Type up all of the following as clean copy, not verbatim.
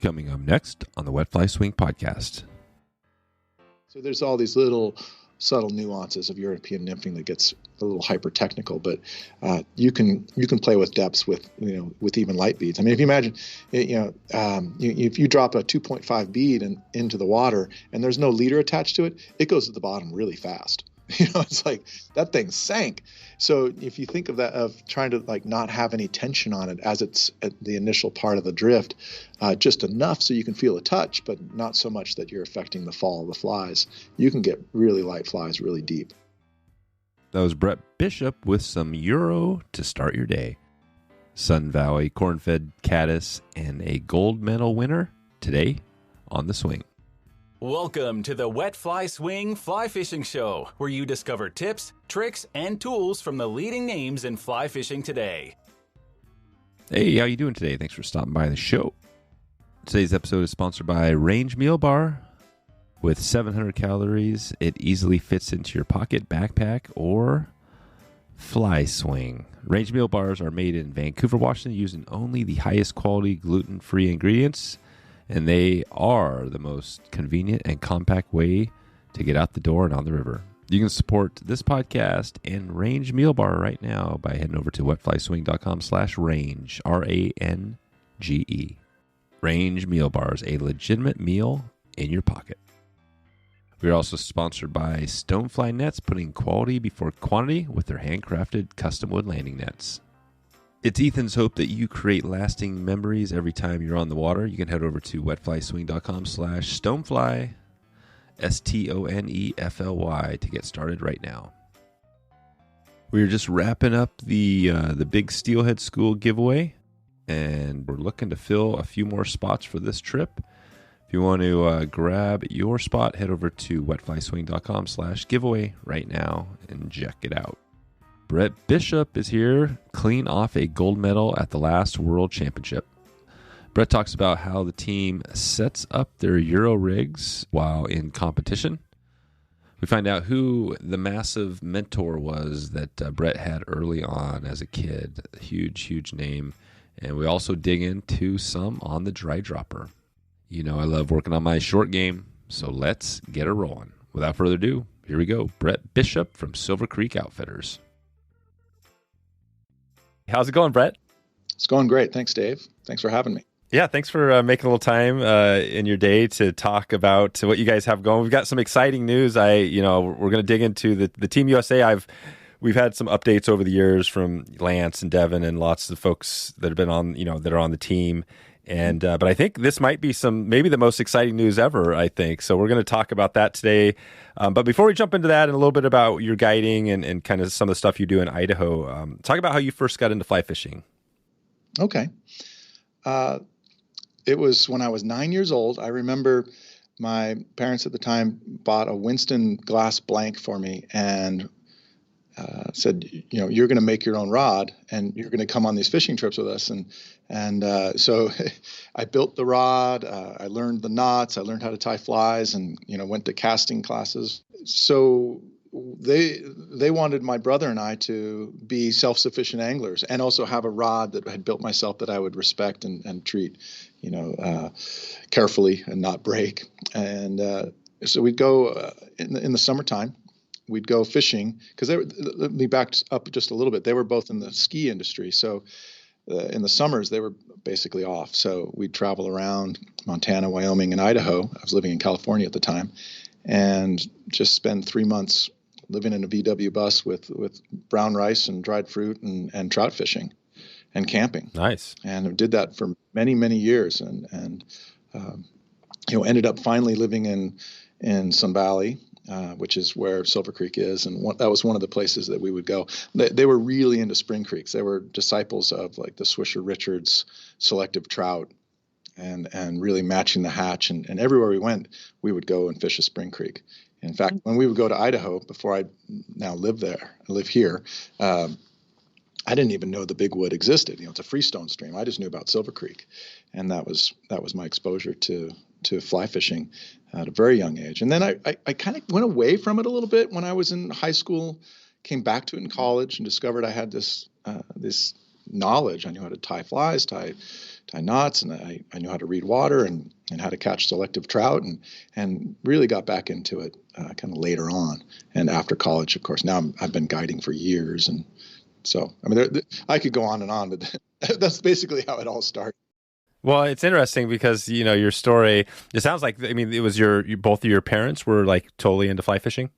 Coming up next on the Wet Fly Swing podcast. So there's all these little subtle nuances of European nymphing that gets a little hyper technical, but you can play with depths with even light beads. I mean, if you imagine, if you drop a 2.5 bead into the water and there's no leader attached to it, it goes to the bottom really fast. It's like that thing sank. So if you think of that, of trying to like not have any tension on it as it's at the initial part of the drift, just enough so you can feel a touch, but not so much that you're affecting the fall of the flies, you can get really light flies really deep. That was Bret Bishop with some Euro to start your day. Sun Valley corn-fed caddis and a gold medal winner today on the swing. Welcome to the Wet Fly Swing Fly Fishing Show, where you discover tips, tricks, and tools from the leading names in fly fishing today. Hey, how you doing today? Thanks for stopping by the show. Today's episode is sponsored by Range Meal Bar. With 700 calories, it easily fits into your pocket, backpack, or fly swing. Range Meal Bars are made in Vancouver, Washington, using only the highest quality gluten-free ingredients. And they are the most convenient and compact way to get out the door and on the river. You can support this podcast and Range Meal Bar right now by heading over to wetflyswing.com/range, RANGE. Range Meal Bars, a legitimate meal in your pocket. We are also sponsored by Stonefly Nets, putting quality before quantity with their handcrafted custom wood landing nets. It's Ethan's hope that you create lasting memories every time you're on the water. You can head over to wetflyswing.com/stonefly, STONEFLY, to get started right now. We're just wrapping up the big Steelhead School giveaway, and we're looking to fill a few more spots for this trip. If you want to grab your spot, head over to wetflyswing.com/giveaway right now and check it out. Bret Bishop is here, clean off a gold medal at the last World Championship. Bret talks about how the team sets up their Euro rigs while in competition. We find out who the massive mentor was that Bret had early on as a kid. A huge, huge name. And we also dig into some on the dry dropper. You know I love working on my short game, so let's get it rolling. Without further ado, here we go. Bret Bishop from Silver Creek Outfitters. How's it going, Bret? It's going great. Thanks, Dave. Thanks for having me. Yeah, thanks for making a little time in your day to talk about what you guys have going. We've got some exciting news. We're going to dig into the Team USA. We've had some updates over the years from Lance and Devin and lots of folks that have been on, that are on the team. And but I think this might be maybe the most exciting news ever, I think. So we're going to talk about that today. But before we jump into that and a little bit about your guiding and kind of some of the stuff you do in Idaho, talk about how you first got into fly fishing. Okay. It was when I was 9 years old. I remember my parents at the time bought a Winston glass blank for me and said, you're going to make your own rod and you're going to come on these fishing trips with us. And so I built the rod. I learned the knots. I learned how to tie flies and, went to casting classes. So they wanted my brother and I to be self-sufficient anglers and also have a rod that I had built myself that I would respect and treat, carefully and not break. And so we'd go in the summertime. We'd go fishing because let me back up just a little bit. They were both in the ski industry. So in the summers, they were basically off. So we'd travel around Montana, Wyoming, and Idaho. I was living in California at the time, and just spend 3 months living in a VW bus with brown rice and dried fruit and trout fishing and camping. Nice. And I did that for many, many years and ended up finally living in Sun Valley, which is where Silver Creek is. And that was one of the places that we would go. They were really into spring creeks. They were disciples of like the Swisher Richards selective trout and really matching the hatch. And everywhere we went, we would go and fish a spring creek. In fact, when we would go to Idaho, before I now live here, I didn't even know the Big Wood existed. It's a freestone stream. I just knew about Silver Creek. And that was my exposure to fly fishing at a very young age. And then I kind of went away from it a little bit when I was in high school, came back to it in college and discovered I had this knowledge. I knew how to tie flies, tie tie knots, and I knew how to read water and how to catch selective trout, and really got back into it kind of later on. And after college, of course, now I've been guiding for years. And so, I mean, I could go on, but that's basically how it all started. Well, it's interesting because, your story, it sounds like, I mean, it was both of your parents were like totally into fly fishing?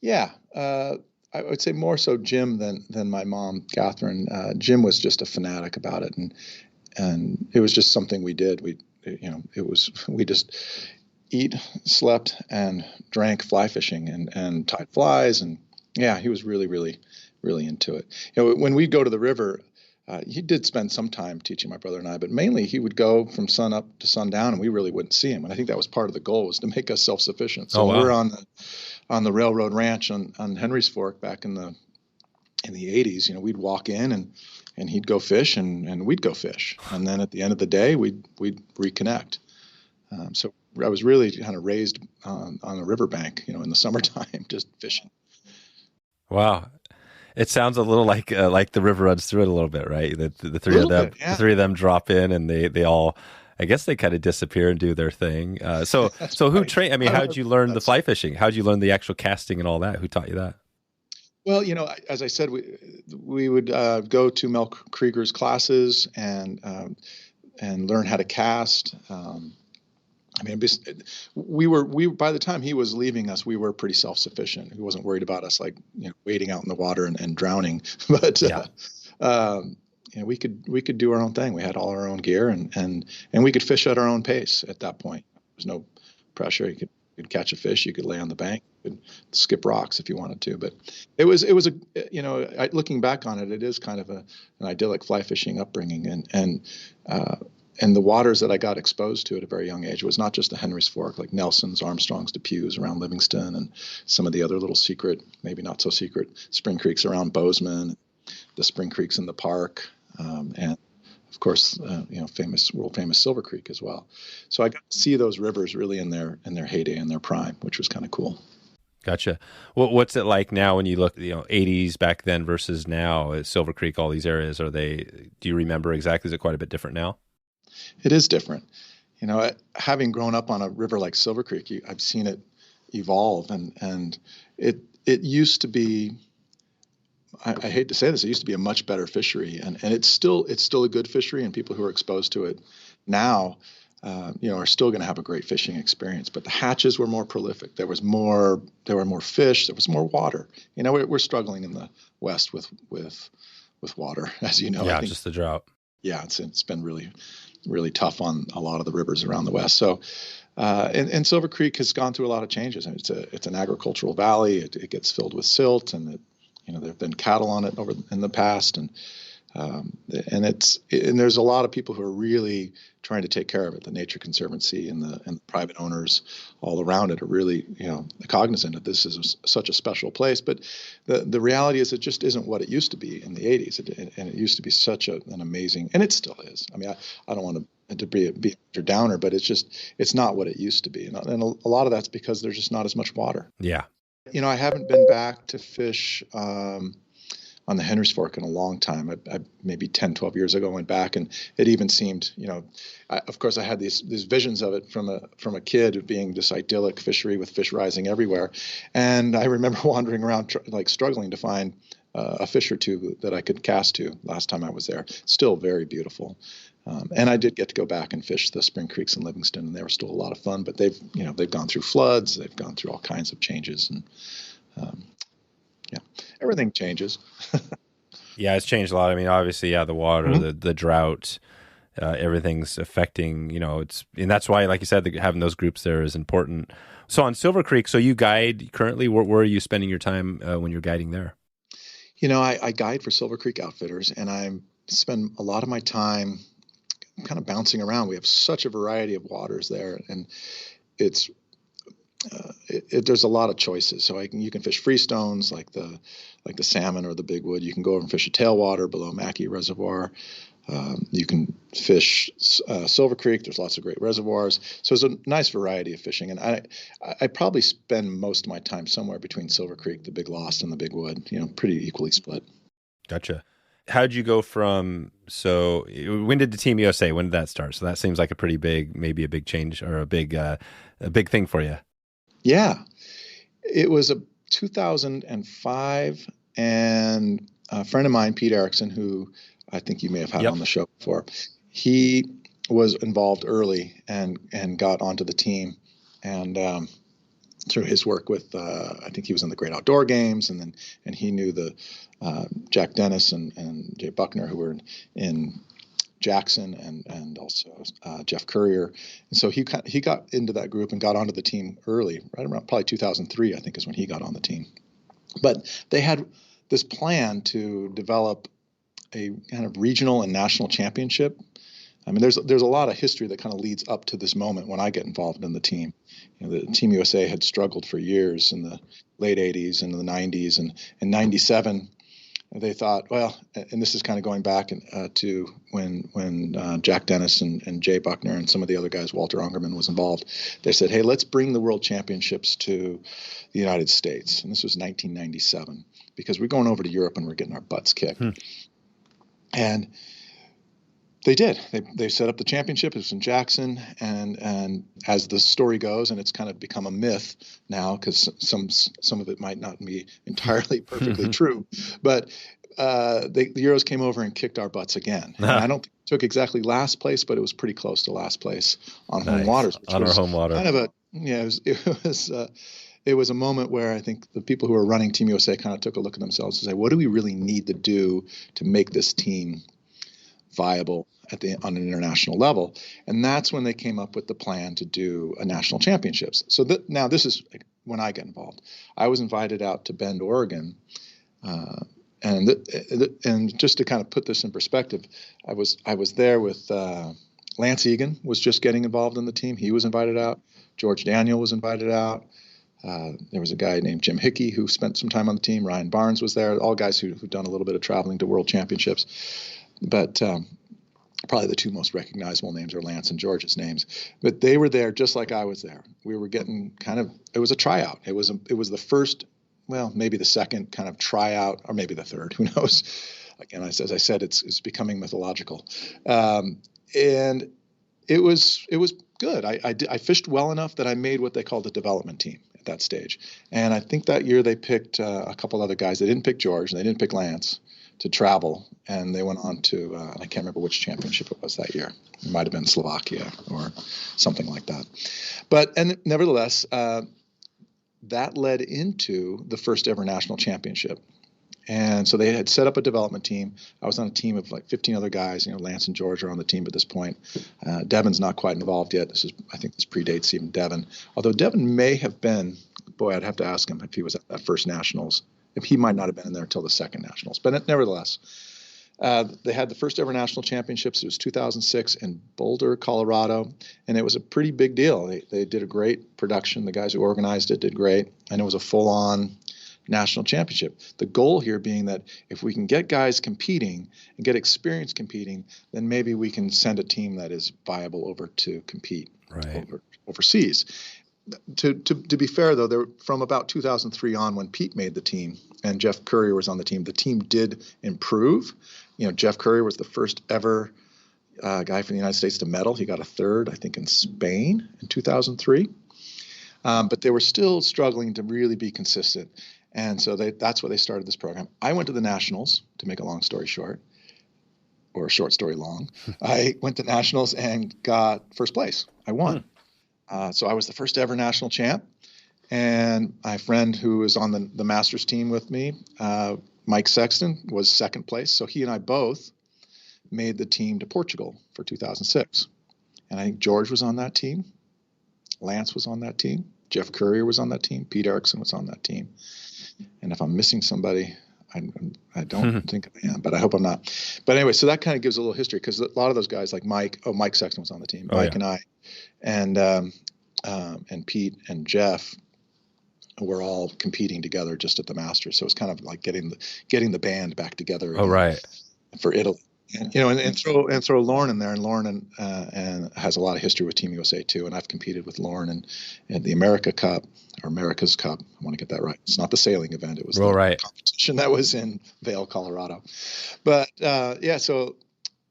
Yeah. I would say more so Jim than my mom, Catherine. Jim was just a fanatic about it. And it was just something we did. We just eat, slept, and drank fly fishing and tied flies. And yeah, he was really, really, really into it. When we'd go to the river, he did spend some time teaching my brother and I, but mainly he would go from sun up to sundown, and we really wouldn't see him. And I think that was part of the goal, was to make us self-sufficient. So we were on the railroad ranch on Henry's Fork back in the 80s. We'd walk in and he'd go fish and we'd go fish. And then at the end of the day, we'd reconnect. So I was really kind of raised on a riverbank, in the summertime, just fishing. Wow. It sounds a little like the river runs through it a little bit, right? The three of them, yeah. The three of them drop in, and they all, I guess they kind of disappear and do their thing. So who trained? I mean, how'd you learn the fly fishing? How'd you learn the actual casting and all that? Who taught you that? Well, as I said, we would go to Mel Krieger's classes and learn how to cast. I mean, we by the time he was leaving us, we were pretty self-sufficient. He wasn't worried about us wading out in the water and drowning. But we could do our own thing. We had all our own gear, and we could fish at our own pace at that point. There was no pressure. You could catch a fish. You could lay on the bank. You could skip rocks if you wanted to. But it was looking back on it, it is kind of an idyllic fly fishing upbringing, and the waters that I got exposed to at a very young age was not just the Henry's Fork, like Nelson's, Armstrong's, Depew's around Livingston, and some of the other little secret, maybe not so secret, spring creeks around Bozeman, the spring creeks in the park, and of course, world famous Silver Creek as well. So I got to see those rivers really in their heyday, in their prime, which was kind of cool. Gotcha. Well, what's it like now when you look, 80s back then versus now? Silver Creek, all these areas, do you remember exactly? Is it quite a bit different now? It is different. Having grown up on a river like Silver Creek, I've seen it evolve, and it used to be, I hate to say this, it used to be a much better fishery, and it's still a good fishery, and people who are exposed to it now, are still going to have a great fishing experience. But the hatches were more prolific. There were more fish. There was more water. We're struggling in the West with water, as you know. Yeah, just the drought. Yeah, it's been really, really tough on a lot of the rivers around the West. So, and Silver Creek has gone through a lot of changes. I mean, it's an agricultural valley. It gets filled with silt, and there have been cattle on it in the past, and there's a lot of people who are really trying to take care of it. The Nature Conservancy and the private owners all around it are really, cognizant that this is such a special place. But the reality is, it just isn't what it used to be in the 80s. And it used to be such an amazing, and it still is. I mean, I don't want to be a downer, but it's not what it used to be. And a lot of that's because there's just not as much water. Yeah. I haven't been back to fish on the Henry's Fork in a long time. I maybe 10, 12 years ago went back, and it even seemed, of course I had these visions of it from a kid of being this idyllic fishery with fish rising everywhere. And I remember wandering around struggling to find a fish or two that I could cast to last time I was there. Still very beautiful. And I did get to go back and fish the spring creeks in Livingston, and they were still a lot of fun, but they've gone through floods. They've gone through all kinds of changes, and everything changes. Yeah, it's changed a lot. I mean, obviously, the water, mm-hmm. the drought, everything's affecting, and that's why, like you said, having those groups there is important. So on Silver Creek, so you guide currently, where are you spending your time when you're guiding there? I guide for Silver Creek Outfitters, and I spend a lot of my time kind of bouncing around. We have such a variety of waters there, and it's there's a lot of choices. So you can fish freestones like the salmon or the bigwood. You can go over and fish a tailwater below Mackey Reservoir. You can fish Silver Creek. There's lots of great reservoirs. So it's a nice variety of fishing. And I probably spend most of my time somewhere between Silver Creek, the Big Lost, and the Bigwood, pretty equally split. Gotcha. how'd you go from, so when did the Team USA, when did that start? So that seems like a pretty big, maybe a big change or a big thing for you. Yeah, it was a 2005, and a friend of mine, Pete Erickson, who I think you may have had on the show before, he was involved early and got onto the team, and through his work with, I think he was in the Great Outdoor Games, and he knew the Jack Dennis and Jay Buckner, who were in Jackson, and also Jeff Currier. And so he got into that group and got onto the team early, right around probably 2003, I think is when he got on the team. But they had this plan to develop a kind of regional and national championship. I mean, there's a lot of history that kind of leads up to this moment when I get involved in the team. You know, the Team USA had struggled for years in the late 80s and the 90s, and in 97 they thought, well, and this is kind of going back to when Jack Dennis and Jay Buckner and some of the other guys, Walter Ungerman was involved. They said, hey, let's bring the World Championships to the United States. And this was 1997, because we're going over to Europe and we're getting our butts kicked. And they did. They set up the championship. It was in Jackson, and as the story goes, and it's kind of become a myth now because some of it might not be entirely perfectly true, but the Euros came over and kicked our butts again. And I don't think it took exactly last place, but it was pretty close to last place on home waters. On our home water. Kind of it was a moment where I think the people who were running Team USA kind of took a look at themselves and say, what do we really need to do to make this team viable on an international level? And that's when they came up with the plan to do a national championships. So now this is when I get involved. I was invited out to Bend, Oregon, and just to kind of put this in perspective, I was there with Lance Egan was just getting involved in the team. He was invited out. George Daniel was invited out. There was a guy named Jim Hickey who spent some time on the team. Ryan Barnes was there. All guys who've done a little bit of traveling to world championships. But probably the two most recognizable names are Lance and George's names. But they were there just like I was there. We were getting it was a tryout. It was the first, well, maybe the second kind of tryout, or maybe the third, who knows. Again, as I said, it's becoming mythological. And it was good. I fished well enough that I made what they called a development team at that stage. And I think that year they picked a couple other guys. They didn't pick George, and they didn't pick Lance to travel, and they went on to I can't remember which championship it was that year. It might have been Slovakia or something like that. But nevertheless, that led into the first ever national championship. And so they had set up a development team. I was on a team of like 15 other guys. You know, Lance and George are on the team at this point. Devin's not quite involved yet. I think this predates even Devin. Although Devin may have been, boy, I'd have to ask him if he was at that first nationals. If he might not have been in there until the second nationals. But nevertheless, they had the first ever national championships. It was 2006 in Boulder, Colorado. And it was a pretty big deal. They did a great production. The guys who organized it did great. And it was a full-on national championship. The goal here being that if we can get guys competing and get experience competing, then maybe we can send a team that is viable over to compete overseas. To be fair, though, from about 2003 on, when Pete made the team and Jeff Currier was on the team did improve. You know, Jeff Currier was the first ever guy from the United States to medal. He got a third, I think, in Spain in 2003. But they were still struggling to really be consistent. And so that's why they started this program. I went to the Nationals, to make a long story short, or a short story long. I went to Nationals and got first place. I won. So I was the first ever national champ. And my friend who was on the Masters team with me, Mike Sexton, was second place. So he and I both made the team to Portugal for 2006. And I think George was on that team. Lance was on that team. Jeff Currier was on that team. Pete Erickson was on that team. And if I'm missing somebody, I don't think I am, but I hope I'm not. But anyway, so that kind of gives a little history, because a lot of those guys like Mike Sexton was on the team. Mike and I and Pete and Jeff were all competing together just at the Masters. So it's kind of like getting the band back together. Oh, right. For Italy. and throw Lauren in there, and Lauren and has a lot of history with Team USA too. And I've competed with Lauren in the America Cup or America's Cup. I want to get that right. It's not the sailing event; it was the competition that was in Vail, Colorado. But so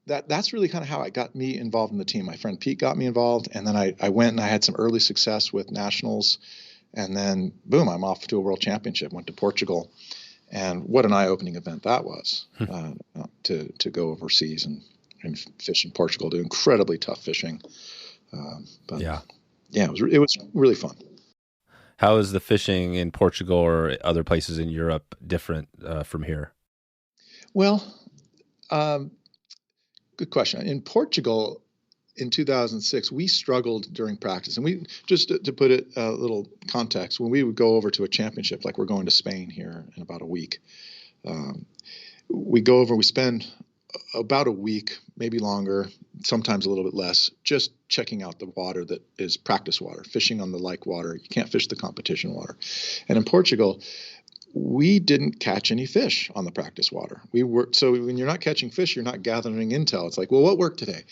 that's really kind of how it got me involved in the team. My friend Pete got me involved, and then I went and I had some early success with nationals, and then boom, I'm off to a world championship. Went to Portugal. And what an eye-opening event that was, to go overseas and fish in Portugal, do incredibly tough fishing. It was really fun. How is the fishing in Portugal or other places in Europe different from here? Well, good question. In Portugal, in 2006, we struggled during practice. And we, just to put it a little context, when we would go over to a championship, like we're going to Spain here in about a week, we go over, we spend about a week, maybe longer, sometimes a little bit less, just checking out the water that is practice water, fishing on the lake water. You can't fish the competition water. And in Portugal, we didn't catch any fish on the practice water. So when you're not catching fish, you're not gathering intel. It's like, well, what worked today?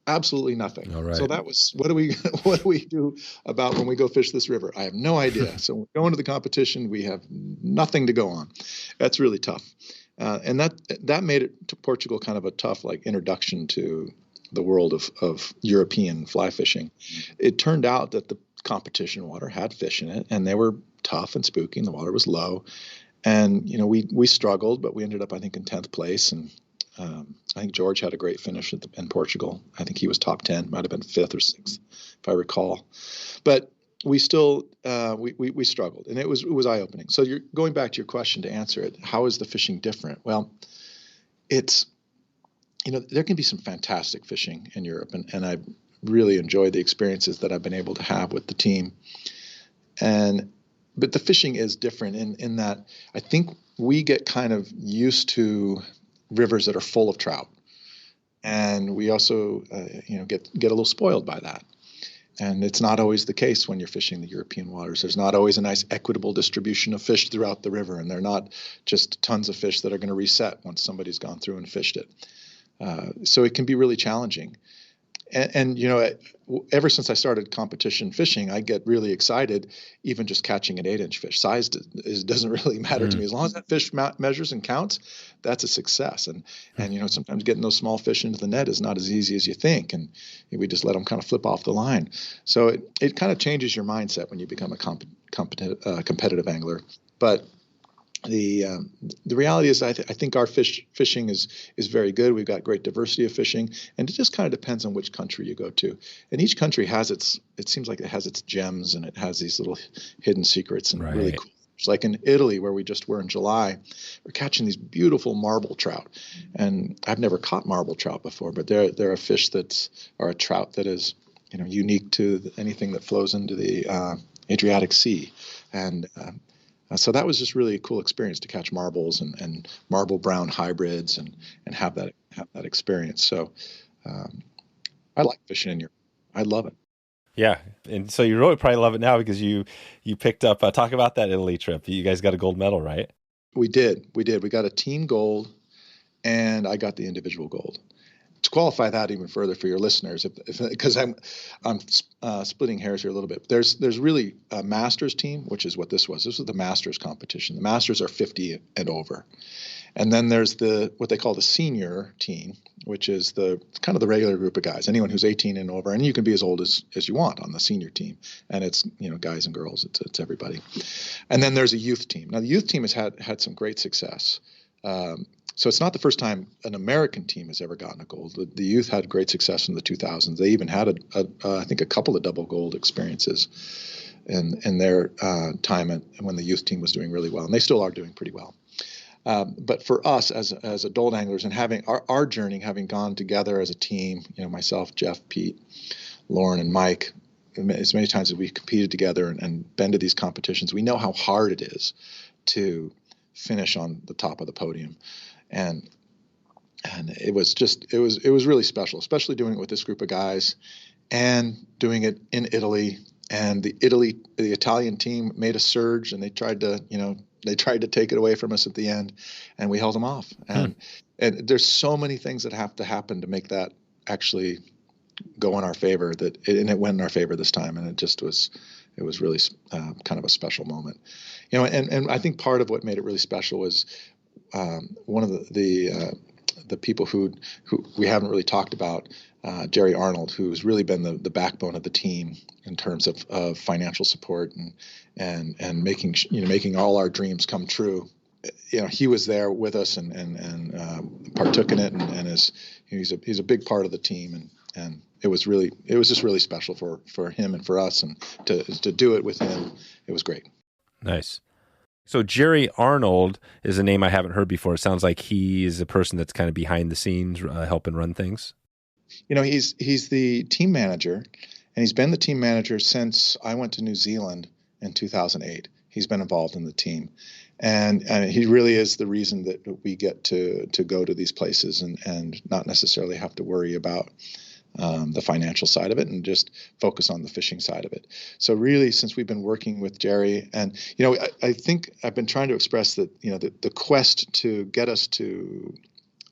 Absolutely nothing. All right. So that was, what do we do about when we go fish this river? I have no idea. So when we go into the competition, we have nothing to go on. That's really tough. And that made it to Portugal kind of a tough, like, introduction to the world of European fly fishing. It turned out that the competition water had fish in it, and they were tough and spooky, and the water was low. And, we struggled, but we ended up, I think, in 10th place. And I think George had a great finish in Portugal. I think he was top 10, might have been 5th or 6th, if I recall. But we still we struggled, and it was eye-opening. So you're going back to your question to answer it. How is the fishing different? Well, it's there can be some fantastic fishing in Europe, and I really enjoyed the experiences that I've been able to have with the team. But the fishing is different in that I think we get kind of used to rivers that are full of trout, and we also get a little spoiled by that. And it's not always the case when you're fishing the European waters. There's not always a nice equitable distribution of fish throughout the river, and they're not just tons of fish that are going to reset once somebody's gone through and fished it. So it can be really challenging. And ever since I started competition fishing, I get really excited, even just catching an 8-inch fish. Size doesn't really matter to me. As long as that fish measures and counts, that's a success. And sometimes getting those small fish into the net is not as easy as you think. And we just let them kind of flip off the line. So it kind of changes your mindset when you become a competitive angler. But the reality is, I think our fishing is very good. We've got great diversity of fishing, and it just kind of depends on which country you go to. And each country has it seems like it has its gems, and it has these little hidden secrets and really cool. It's like in Italy, where we just were in July, we're catching these beautiful marble trout. And I've never caught marble trout before, but they're a fish or a trout that is, unique to anything that flows into the Adriatic Sea. And so that was just really a cool experience to catch marbles and marble brown hybrids and have that experience. So I like fishing in Europe. I love it. Yeah, and so you really probably love it now because you picked up. Talk about that Italy trip. You guys got a gold medal, right? We did. We got a team gold, and I got the individual gold. To qualify that even further for your listeners, because I'm splitting hairs here a little bit. There's really a Masters team, which is what this was. This was the Masters competition. The Masters are 50 and over. And then there's what they call the senior team, which is the kind of the regular group of guys, anyone who's 18 and over, and you can be as old as you want on the senior team. And it's, guys and girls, it's everybody. And then there's a youth team. Now the youth team has had some great success. So it's not the first time an American team has ever gotten a gold. The youth had great success in the 2000s. They even had I think a couple of double gold experiences in their time when the youth team was doing really well, and they still are doing pretty well. But for us as adult anglers and having our journey, having gone together as a team, myself, Jeff, Pete, Lauren, and Mike, as many times as we competed together and been to these competitions, we know how hard it is to finish on the top of the podium. And it was really special, especially doing it with this group of guys and doing it in Italy. And the Italian team made a surge, and they tried to take it away from us at the end, and we held them off. And and there's so many things that have to happen to make that actually go in our favor, and it went in our favor this time. And it was really kind of a special moment, and I think part of what made it really special was one of the people who we haven't really talked about, Jerry Arnold, who's really been the backbone of the team in terms of financial support and making all our dreams come true. He was there with us and partook in it, and he's a big part of the team, and it was just really special for him and for us, and to do it with him, it was great. Nice. So Jerry Arnold is a name I haven't heard before. It sounds like he is a person that's kind of behind the scenes, helping run things. He's the team manager, and he's been the team manager since I went to New Zealand in 2008. He's been involved in the team, and he really is the reason that we get to go to these places and not necessarily have to worry about the financial side of it and just focus on the fishing side of it. So really, since we've been working with Jerry, and I think I've been trying to express that the quest to get us to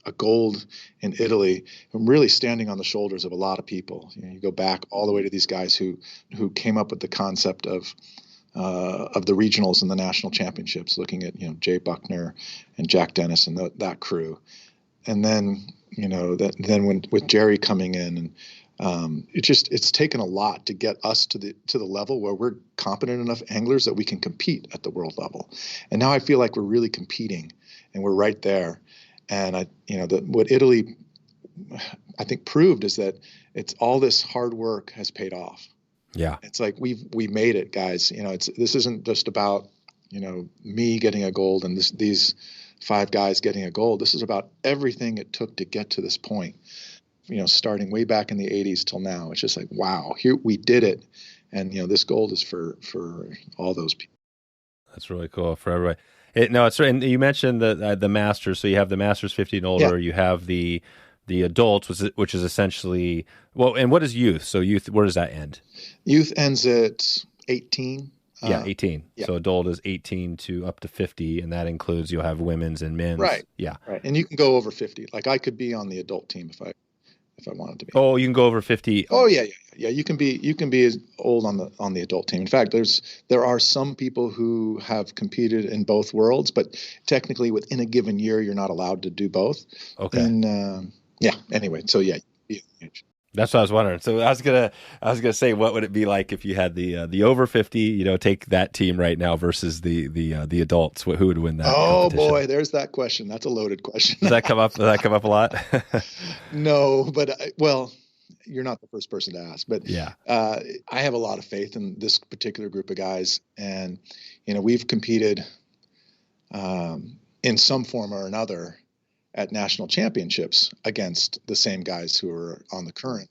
a gold in Italy, I'm really standing on the shoulders of a lot of people. You go back all the way to these guys who came up with the concept of the regionals and the national championships, looking at Jay Buckner and Jack Dennis and that crew, and then when with Jerry coming in, and it's taken a lot to get us to the level where we're competent enough anglers that we can compete at the world level. And now I feel like we're really competing, and we're right there. And what Italy, I think, proved is that it's all this hard work has paid off. Yeah, it's like we made it, guys. This isn't just about me getting a gold and these 5 guys getting a gold. This is about everything it took to get to this point, starting way back in the 80s till now. It's just like, wow, here we did it. And, this gold is for all those people. That's really cool for everybody. It's right. And you mentioned the Masters. So you have the Masters 50 and older. Yeah. You have the adults, which is essentially, well, and what is youth? So youth, where does that end? Youth ends at 18. 18. Yeah. So adult is 18 to up to 50, and that includes you'll have women's and men's. Right. Yeah. Right. And you can go over 50. Like I could be on the adult team if I wanted to be. Oh, you can go over 50. Oh yeah. You can be as old on the adult team. In fact, there are some people who have competed in both worlds, but technically within a given year you're not allowed to do both. Okay. And anyway, so yeah. That's what I was wondering. So I was gonna say, what would it be like if you had the over 50? Take that team right now versus the adults. Who would win that? Oh boy, there's that question. That's a loaded question. Does that come up a lot? No, but you're not the first person to ask. But yeah, I have a lot of faith in this particular group of guys, and we've competed in some form or another at national championships against the same guys who are on the current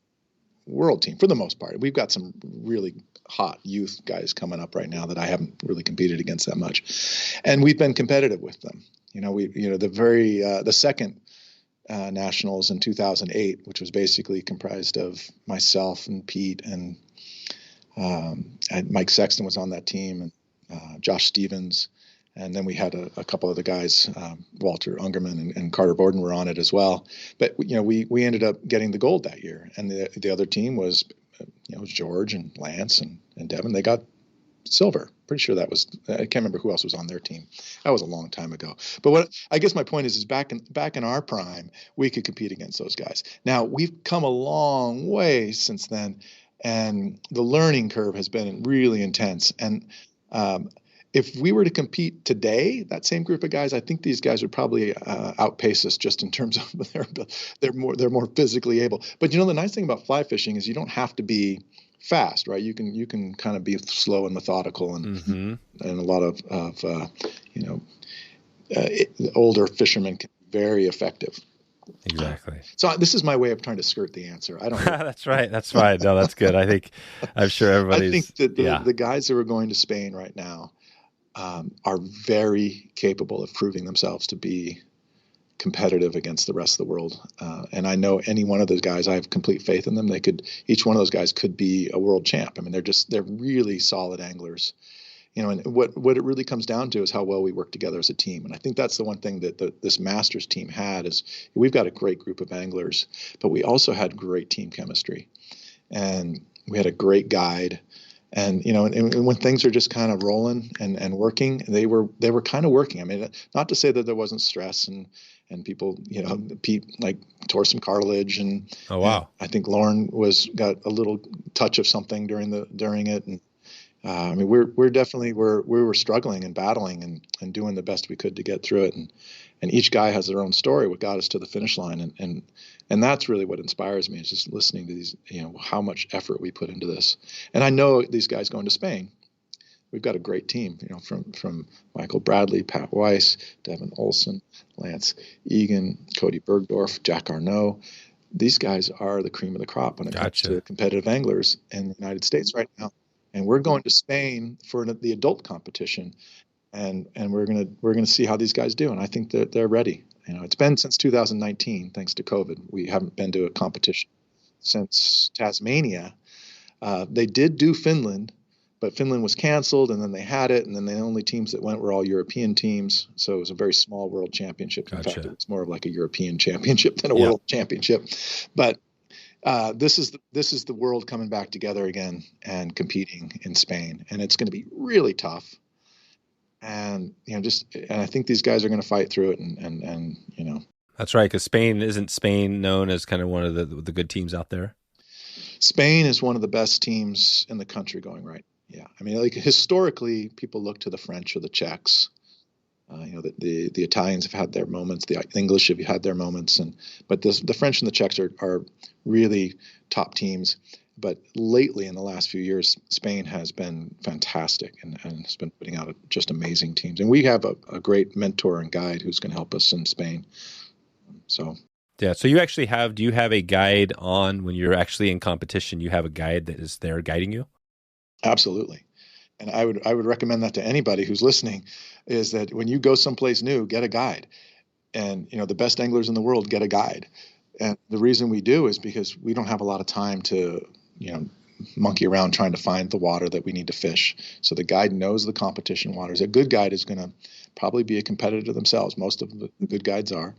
world team for the most part. We've got some really hot youth guys coming up right now that I haven't really competed against that much. And we've been competitive with them. The second nationals in 2008, which was basically comprised of myself and Pete and Mike Sexton was on that team, and Josh Stevens. And then we had a couple of the guys, Walter Ungerman and Carter Borden were on it as well. But we ended up getting the gold that year, and the other team was George and Lance and Devin. They got silver. Pretty sure that was, I can't remember who else was on their team. That was a long time ago. But what I guess my point is back in our prime, we could compete against those guys. Now we've come a long way since then, and the learning curve has been really intense. And if we were to compete today, that same group of guys, I think these guys would probably outpace us just in terms of they're more physically able. But the nice thing about fly fishing is you don't have to be fast, right? You can kind of be slow and methodical, and a lot of older fishermen can be very effective. Exactly. So this is my way of trying to skirt the answer. I don't know. That's right. That's fine. No, that's good. I'm sure everybody's. I think that the guys who are going to Spain right now are very capable of proving themselves to be competitive against the rest of the world. And I know any one of those guys, I have complete faith in them. Each one of those guys could be a world champ. I mean, they're really solid anglers. And what it really comes down to is how well we work together as a team. And I think that's the one thing that this Masters team had is we've got a great group of anglers, but we also had great team chemistry, and we had a great guide. And and when things are just kind of rolling and working, they were kind of working. I mean, not to say that there wasn't stress and people, Pete tore some cartilage, and oh wow, and I think Lauren got a little touch of something during it, and I mean we were struggling and battling and doing the best we could to get through it, and each guy has their own story what got us to the finish line, and that's really what inspires me is just listening to these, how much effort we put into this. And I know these guys going to Spain, we've got a great team, from Michael Bradley, Pat Weiss, Devin Olson, Lance Egan, Cody Bergdorf, Jack Arnault. These guys are the cream of the crop when it comes to competitive anglers in the United States right now. And we're going to Spain for the adult competition, and we're gonna see how these guys do. And I think that they're ready. It's been since 2019, thanks to COVID. We haven't been to a competition since Tasmania. They did do Finland, but Finland was canceled, and then they had it, and then the only teams that went were all European teams. So it was a very small world championship. In fact, it was more of like a European championship than a world championship. But this is the world coming back together again and competing in Spain, and it's going to be really tough. And and I think these guys are going to fight through it, and That's right, because isn't Spain known as kind of one of the good teams out there? Spain is one of the best teams in the country going right. Yeah, I mean, historically, people look to the French or the Czechs. The Italians have had their moments, the English have had their moments, but the French and the Czechs are really top teams. But lately, in the last few years, Spain has been fantastic and has been putting out just amazing teams. And we have a great mentor and guide who's going to help us in Spain. So you actually do you have a guide on when you're actually in competition? You have a guide that is there guiding you? Absolutely. And I would recommend that to anybody who's listening, is that when you go someplace new, get a guide. And, the best anglers in the world get a guide. And the reason we do is because we don't have a lot of time to, monkey around trying to find the water that we need to fish. So the guide knows the competition waters. A good guide is going to probably be a competitor themselves. Most of the good guides are.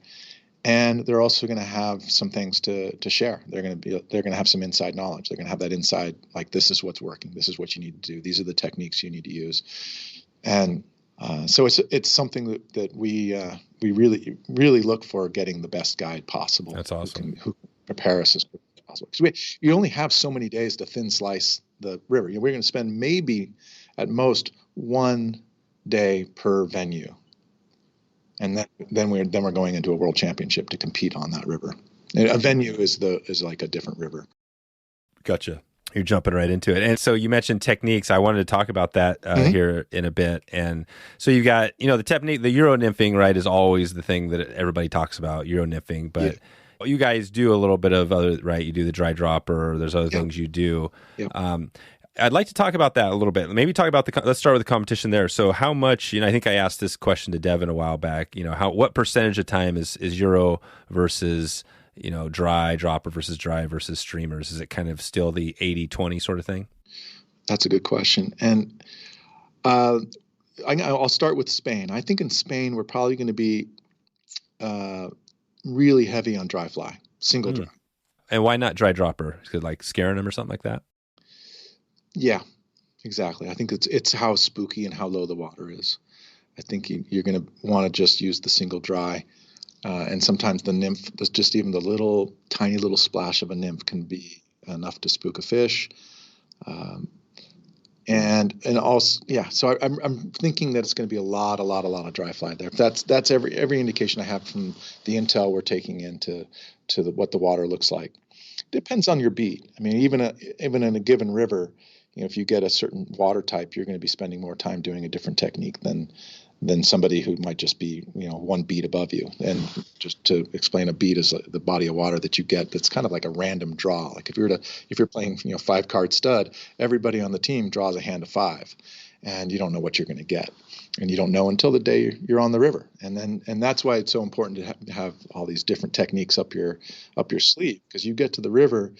And they're also going to have some things to share. They're going to have some inside knowledge. They're going to have that inside, like, this is what's working. This is what you need to do. These are the techniques you need to use. And so it's something that we really, really look for, getting the best guide possible. That's awesome. Who can prepare us as quickly as possible. Because you only have so many days to thin slice the river. We're going to spend maybe at most 1 day per venue. And then we're going into a world championship to compete on that river. A venue is like a different river. Gotcha. You're jumping right into it. And so you mentioned techniques. I wanted to talk about that here in a bit. And so you got, the technique, the Euro nymphing, right, is always the thing that everybody talks about, Euro nymphing. But you guys do a little bit of other, right? You do the dry dropper. There's other things you do. Yep. I'd like to talk about that a little bit. Maybe talk about let's start with the competition there. So how much, I think I asked this question to Devin a while back, what percentage of time is Euro versus, dry dropper versus dry versus streamers? Is it kind of still the 80-20 sort of thing? That's a good question. And I'll start with Spain. I think in Spain, we're probably going to be really heavy on dry fly, single dry. And why not dry dropper? Is it like scaring them or something like that? Yeah, exactly. I think it's how spooky and how low the water is. I think you're going to want to just use the single dry. And sometimes the nymph, just even the tiny little splash of a nymph can be enough to spook a fish. And also, so I'm thinking that it's going to be a lot of dry fly there. That's every indication I have from the intel we're taking into what the water looks like. Depends on your beat. I mean, even in a given river, if you get a certain water type, you're going to be spending more time doing a different technique than somebody who might just be, one beat above you. And just to explain, a beat is the body of water that you get that's kind of like a random draw. Like if you're playing, 5-card stud, everybody on the team draws a hand of 5, and you don't know what you're going to get. And you don't know until the day you're on the river. And that's why it's so important to have all these different techniques up your sleeve, because you get to the river,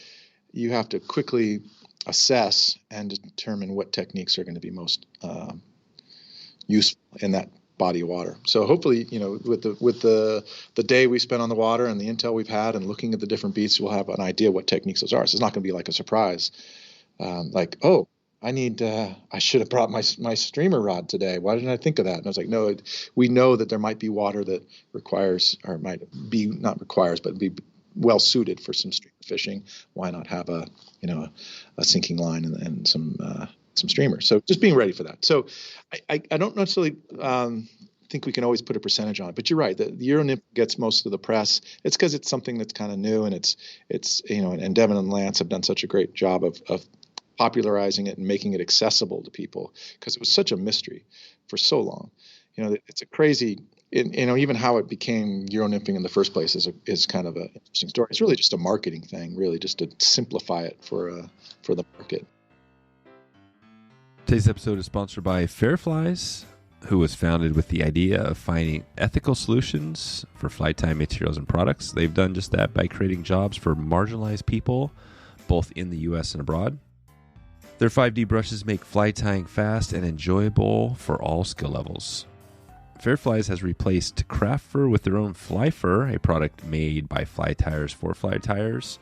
you have to quickly assess and determine what techniques are going to be most useful in that body of water. So hopefully, with the day we spent on the water and the intel we've had and looking at the different beats, we'll have an idea what techniques those are. So it's not going to be like a surprise, like, oh, I should have brought my streamer rod today. Why didn't I think of that? And I was like, no, we know that there might be water that requires, or might be not requires, but be well suited for some streamer fishing. Why not have a sinking line and some streamers? So just being ready for that. So I don't necessarily think we can always put a percentage on it, but you're right. The Euro nymph gets most of the press. It's because it's something that's kind of new, and it's and Devin and Lance have done such a great job of popularizing it and making it accessible to people, because it was such a mystery for so long. It's a crazy, even how it became Euro nymphing in the first place is kind of an interesting story. It's really just a marketing thing, really, just to simplify it for the market. Today's episode is sponsored by Fairflies, who was founded with the idea of finding ethical solutions for fly tying materials and products. They've done just that by creating jobs for marginalized people, both in the U.S. and abroad. Their 5D brushes make fly tying fast and enjoyable for all skill levels. Fairflies has replaced craft fur with their own fly fur, a product made by fly tyers for fly tyers.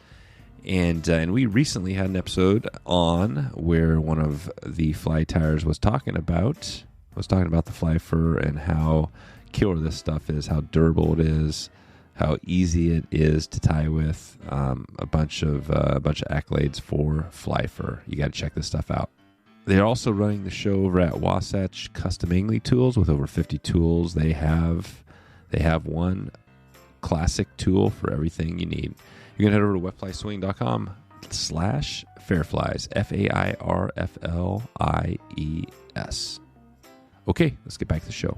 And we recently had an episode on where one of the fly tyers was talking about the fly fur and how killer this stuff is, how durable it is, how easy it is to tie with. A bunch of accolades for fly fur. You got to check this stuff out. They're also running the show over at Wasatch Custom Angling Tools with over 50 tools. They have one classic tool for everything you need. You're going to head over to wetflyswing.com/fairflies, FAIRFLIES. Okay, let's get back to the show.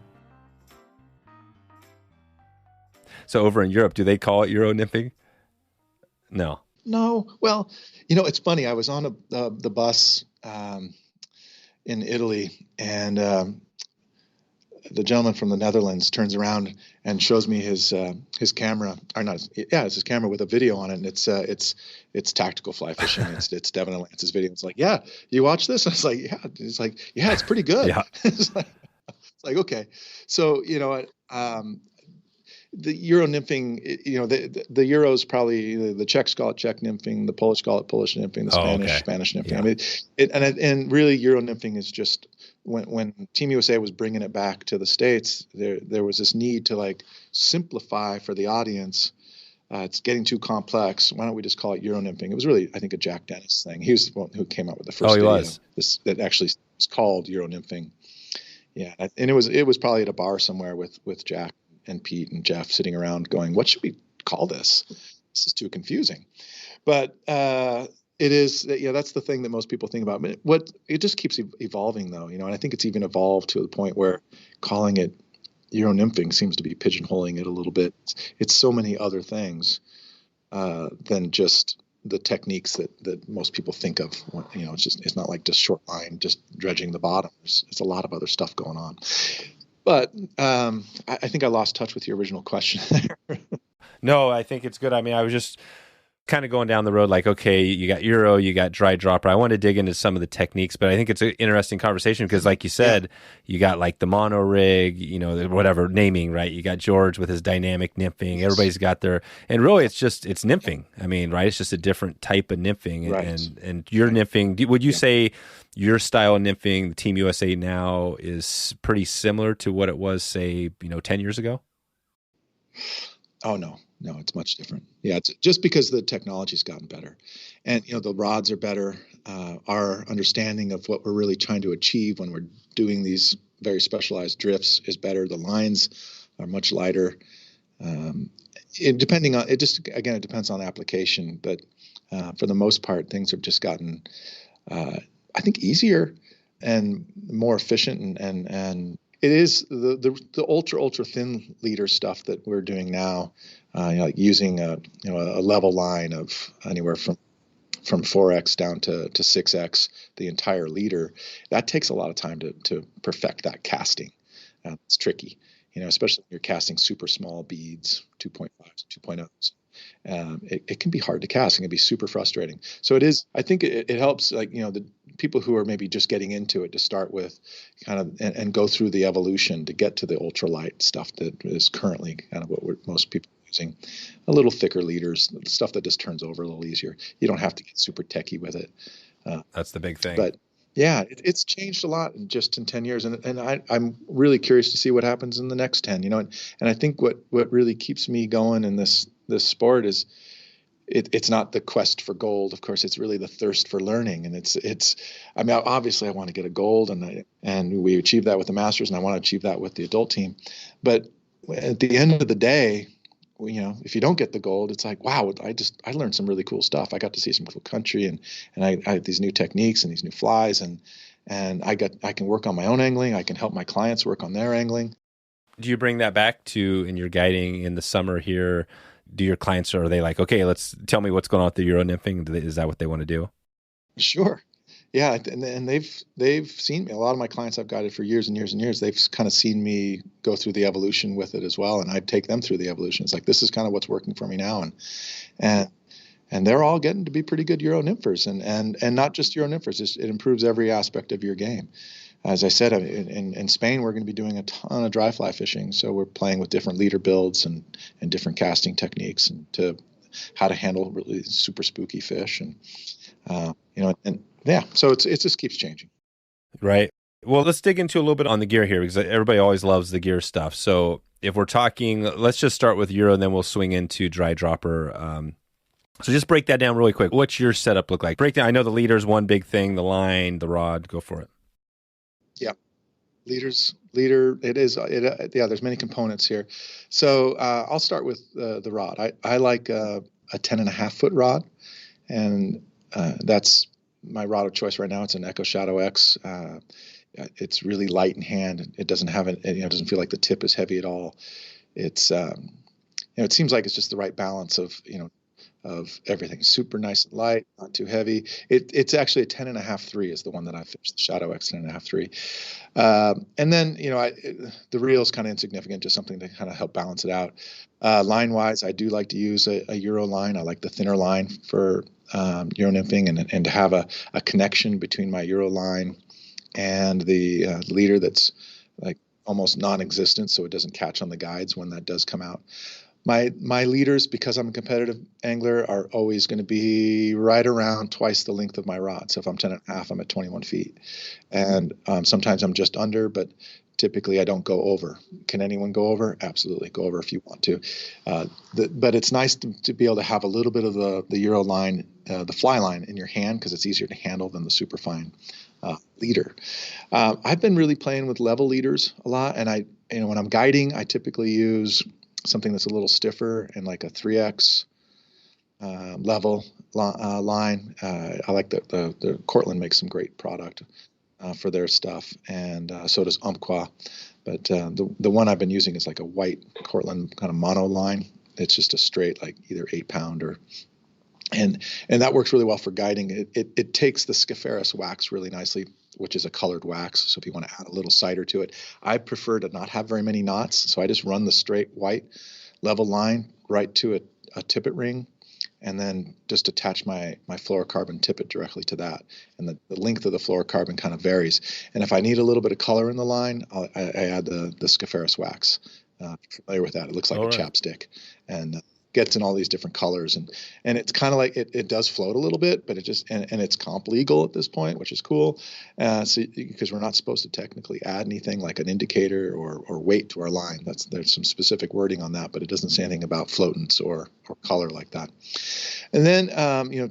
So over in Europe, do they call it Euro nymphing? No. Well, it's funny. I was on the bus in Italy, and the gentleman from the Netherlands turns around and shows me his camera, or not? Yeah, it's his camera with a video on it, and it's tactical fly fishing. It's Devin and Lance's video. It's like, yeah, you watch this? I was like, yeah. It's like, yeah, it's pretty good. Yeah. It's like okay. So the Euro nymphing, the Euros probably, the Czechs call it Czech nymphing, the Polish call it Polish nymphing, the Spanish nymphing. Yeah. I mean, and really Euro nymphing is just when Team USA was bringing it back to the States, there was this need to simplify for the audience. It's getting too complex. Why don't we just call it Euro nymphing? It was really, I think, a Jack Dennis thing. He was the one who came up with the first video. That actually was called Euro nymphing. Yeah, and it was probably at a bar somewhere with Jack and Pete and Jeff sitting around going, what should we call this? This is too confusing. But it is, that's the thing that most people think about. But it just keeps evolving, though, and I think it's even evolved to the point where calling it Euro nymphing seems to be pigeonholing it a little bit. It's so many other things than just the techniques that most people think of. It's not like just short line, just dredging the bottom. It's a lot of other stuff going on. But I think I lost touch with your original question there. No, I think it's good. I mean, I was just kind of going down the road like, okay, you got Euro, you got dry dropper. I want to dig into some of the techniques, but I think it's an interesting conversation because like you said, you got like the mono rig, whatever naming, right? You got George with his dynamic nymphing. Yes. Everybody's got their, and really it's nymphing. I mean, right? It's just a different type of nymphing. Right. And your nymphing, would you say your style of nymphing, the Team USA now, is pretty similar to what it was, say, 10 years ago? Oh, no, it's much different. Yeah, it's just because the technology's gotten better, and the rods are better. Our understanding of what we're really trying to achieve when we're doing these very specialized drifts is better. The lines are much lighter. It depends on application, but for the most part, things have just gotten, I think, easier and more efficient, and it is the ultra thin leader stuff that we're doing now, like using a level line of anywhere from 4x down to 6x, the entire leader. That takes a lot of time to perfect that casting. It's tricky, especially when you're casting super small beads, 2.5s, 2.0s. it can be hard to cast. It can be super frustrating. So I think it helps, like, the people who are maybe just getting into it to start with kind of, and go through the evolution to get to the ultralight stuff that is currently kind of what most people are using. A little thicker leaders, stuff that just turns over a little easier. You don't have to get super techie with it. That's the big thing. But yeah, it's changed a lot in 10 years. And I'm really curious to see what happens in the next 10, and I think what really keeps me going in this sport is it's not the quest for gold. Of course, it's really the thirst for learning. And I mean, obviously I want to get a gold, and we achieved that with the Masters, and I want to achieve that with the adult team. But at the end of the day, if you don't get the gold, it's like, wow, I learned some really cool stuff. I got to see some cool country, and I had these new techniques and these new flies, and I can work on my own angling. I can help my clients work on their angling. Do you bring that back to in your guiding in the summer here? Do your clients, are they like, okay, tell me what's going on with the Euro nymphing? Is that what they want to do? Sure. Yeah. And they've seen me. A lot of my clients I've guided for years and years and years. They've kind of seen me go through the evolution with it as well. And I take them through the evolution. It's like, this is kind of what's working for me now. And they're all getting to be pretty good Euro nymphers, and not just Euro nymphers. It improves every aspect of your game. As I said, in Spain, we're going to be doing a ton of dry fly fishing. So we're playing with different leader builds and different casting techniques, and to how to handle really super spooky fish. And, so it just keeps changing. Right. Well, let's dig into a little bit on the gear here, because everybody always loves the gear stuff. So if we're talking, let's just start with Euro, and then we'll swing into dry dropper. So just break that down really quick. What's your setup look like? Break down. I know the leader's one big thing, the line, the rod, go for it. Yeah. Leader. There's many components here. So I'll start with the rod. I like a 10.5 foot rod, and that's my rod of choice right now. It's an Echo Shadow X. It's really light in hand. It doesn't have it doesn't feel like the tip is heavy at all. It's it seems like it's just the right balance of everything. Super nice and light, not too heavy. It's actually a 10.5-3 is the one that I fished, the Shadow X 10.5-3. And then, the reel is kind of insignificant, just something to kind of help balance it out. Line wise, I do like to use a Euro line. I like the thinner line for Euro nymphing, and to have a connection between my Euro line and the leader that's like almost non-existent, so it doesn't catch on the guides when that does come out. My leaders, because I'm a competitive angler, are always going to be right around twice the length of my rod. So if I'm 10.5, I'm at 21 feet. And sometimes I'm just under, but typically I don't go over. Can anyone go over? Absolutely. Go over if you want to. But it's nice to be able to have a little bit of the Euro line, the fly line in your hand, because it's easier to handle than the superfine leader. I've been really playing with level leaders a lot. And when I'm guiding, I typically use something that's a little stiffer, and like a 3X level line. I like the Cortland makes some great product for their stuff, and so does Umpqua. But the one I've been using is like a white Cortland kind of mono line. It's just a straight, like either 8-pound and that works really well for guiding. It takes the Scaferus wax really nicely, which is a colored wax. So if you want to add a little cider to it, I prefer to not have very many knots. So I just run the straight white level line right to a tippet ring, and then just attach my fluorocarbon tippet directly to that. And the length of the fluorocarbon kind of varies. And if I need a little bit of color in the line, I add the Scaferus wax. Familiar with that? It looks like a chapstick, and gets in all these different colors, and it's kind of like it does float a little bit, but it just and it's comp legal at this point, which is cool. So because we're not supposed to technically add anything like an indicator or weight to our line. There's some specific wording on that, but it doesn't say anything about floatance or color like that. And then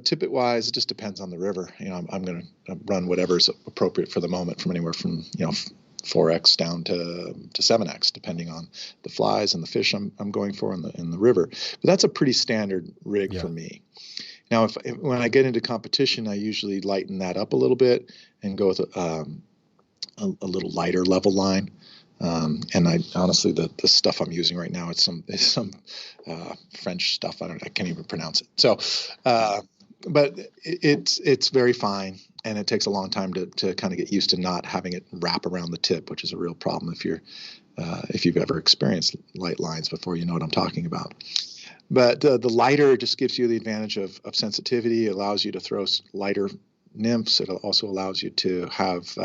tippet wise, it just depends on the river. I'm going to run whatever's appropriate for the moment, from anywhere from 4X down to 7X, depending on the flies and the fish I'm going for in the river. But that's a pretty standard rig for me. Now, when I get into competition, I usually lighten that up a little bit and go with a little lighter level line. And I honestly, the stuff I'm using right now, it's some French stuff. I can't even pronounce it. So, but it's very fine. And it takes a long time to kind of get used to not having it wrap around the tip, which is a real problem if you've ever experienced light lines before. You know what I'm talking about. But the lighter just gives you the advantage of sensitivity. It allows you to throw lighter nymphs. It also allows you to have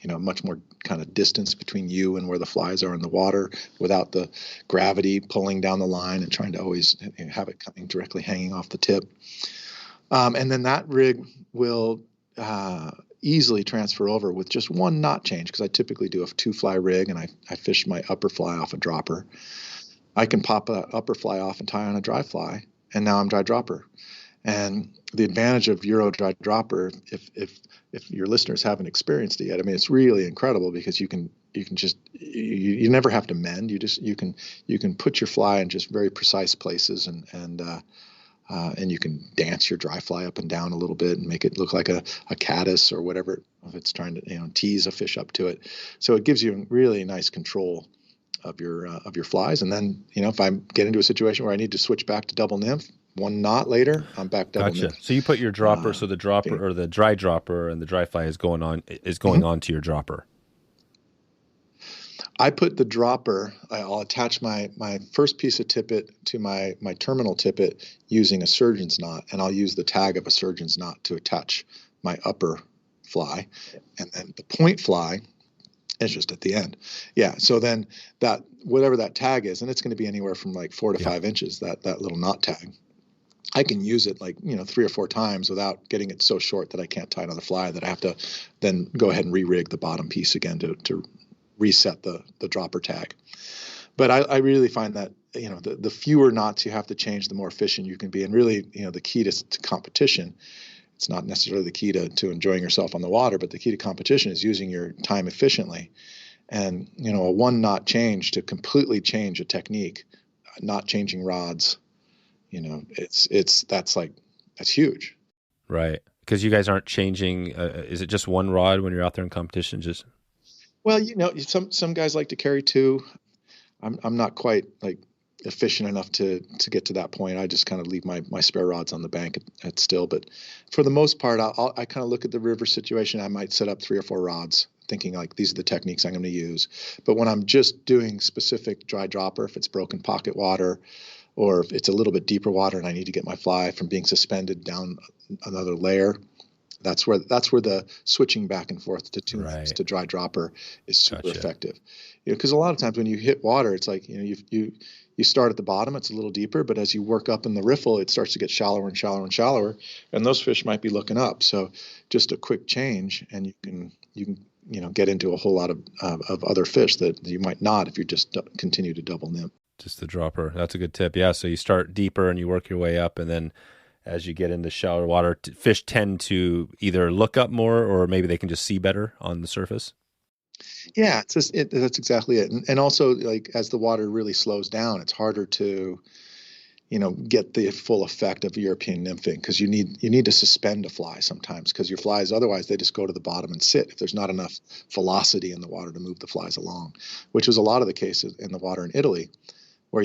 much more kind of distance between you and where the flies are in the water without the gravity pulling down the line and trying to always have it coming directly hanging off the tip. And then that rig will easily transfer over with just one knot change, because I typically do a 2-fly rig and I fish my upper fly off a dropper. I can pop a upper fly off and tie on a dry fly, and now I'm dry dropper. And the advantage of Euro dry dropper, if your listeners haven't experienced it yet, I mean, it's really incredible, because you never have to mend. You can put your fly in just very precise places, and you can dance your dry fly up and down a little bit and make it look like a caddis or whatever, if it's trying to tease a fish up to it. So it gives you really nice control of your flies. And then if I get into a situation where I need to switch back to double nymph, one knot later, I'm back double nymph. So you put your dropper, so the dropper or the dry dropper and the dry fly is going on onto your dropper. I put the dropper, I'll attach my first piece of tippet to my terminal tippet using a surgeon's knot, and I'll use the tag of a surgeon's knot to attach my upper fly. And then the point fly is just at the end. Yeah, so then that, whatever that tag is, and it's going to be anywhere from like 4 to 5 inches, that little knot tag, I can use it 3 or 4 times without getting it so short that I can't tie another fly, that I have to then go ahead and re-rig the bottom piece again to reset the dropper tag. But I really find that the fewer knots you have to change, the more efficient you can be. And really, the key to competition, it's not necessarily the key to enjoying yourself on the water, but the key to competition is using your time efficiently. And a 1 knot change to completely change a technique, not changing rods, that's huge. Right, because you guys aren't changing. Is it just one rod when you're out there in competition? Well, some guys like to carry 2. I'm not quite efficient enough to get to that point. I just kind of leave my spare rods on the bank at still. But for the most part, I kind of look at the river situation. I might set up 3 or 4 rods, thinking these are the techniques I'm going to use. But when I'm just doing specific dry dropper, if it's broken pocket water, or if it's a little bit deeper water and I need to get my fly from being suspended down another layer, that's where the switching back and forth to to dry dropper is super effective. Because a lot of times when you hit water, it's you start at the bottom, it's a little deeper, but as you work up in the riffle, it starts to get shallower and shallower and shallower, and those fish might be looking up. So just a quick change, and you can get into a whole lot of other fish that you might not if you just continue to double nymph. Just the dropper. That's a good tip. Yeah. So you start deeper and you work your way up, and then as you get into shallower water, fish tend to either look up more, or maybe they can just see better on the surface. Yeah, that's exactly it. And also, as the water really slows down, it's harder to, get the full effect of European nymphing, because you need to suspend a fly sometimes, because your flies, otherwise they just go to the bottom and sit if there's not enough velocity in the water to move the flies along, which was a lot of the cases in the water in Italy, where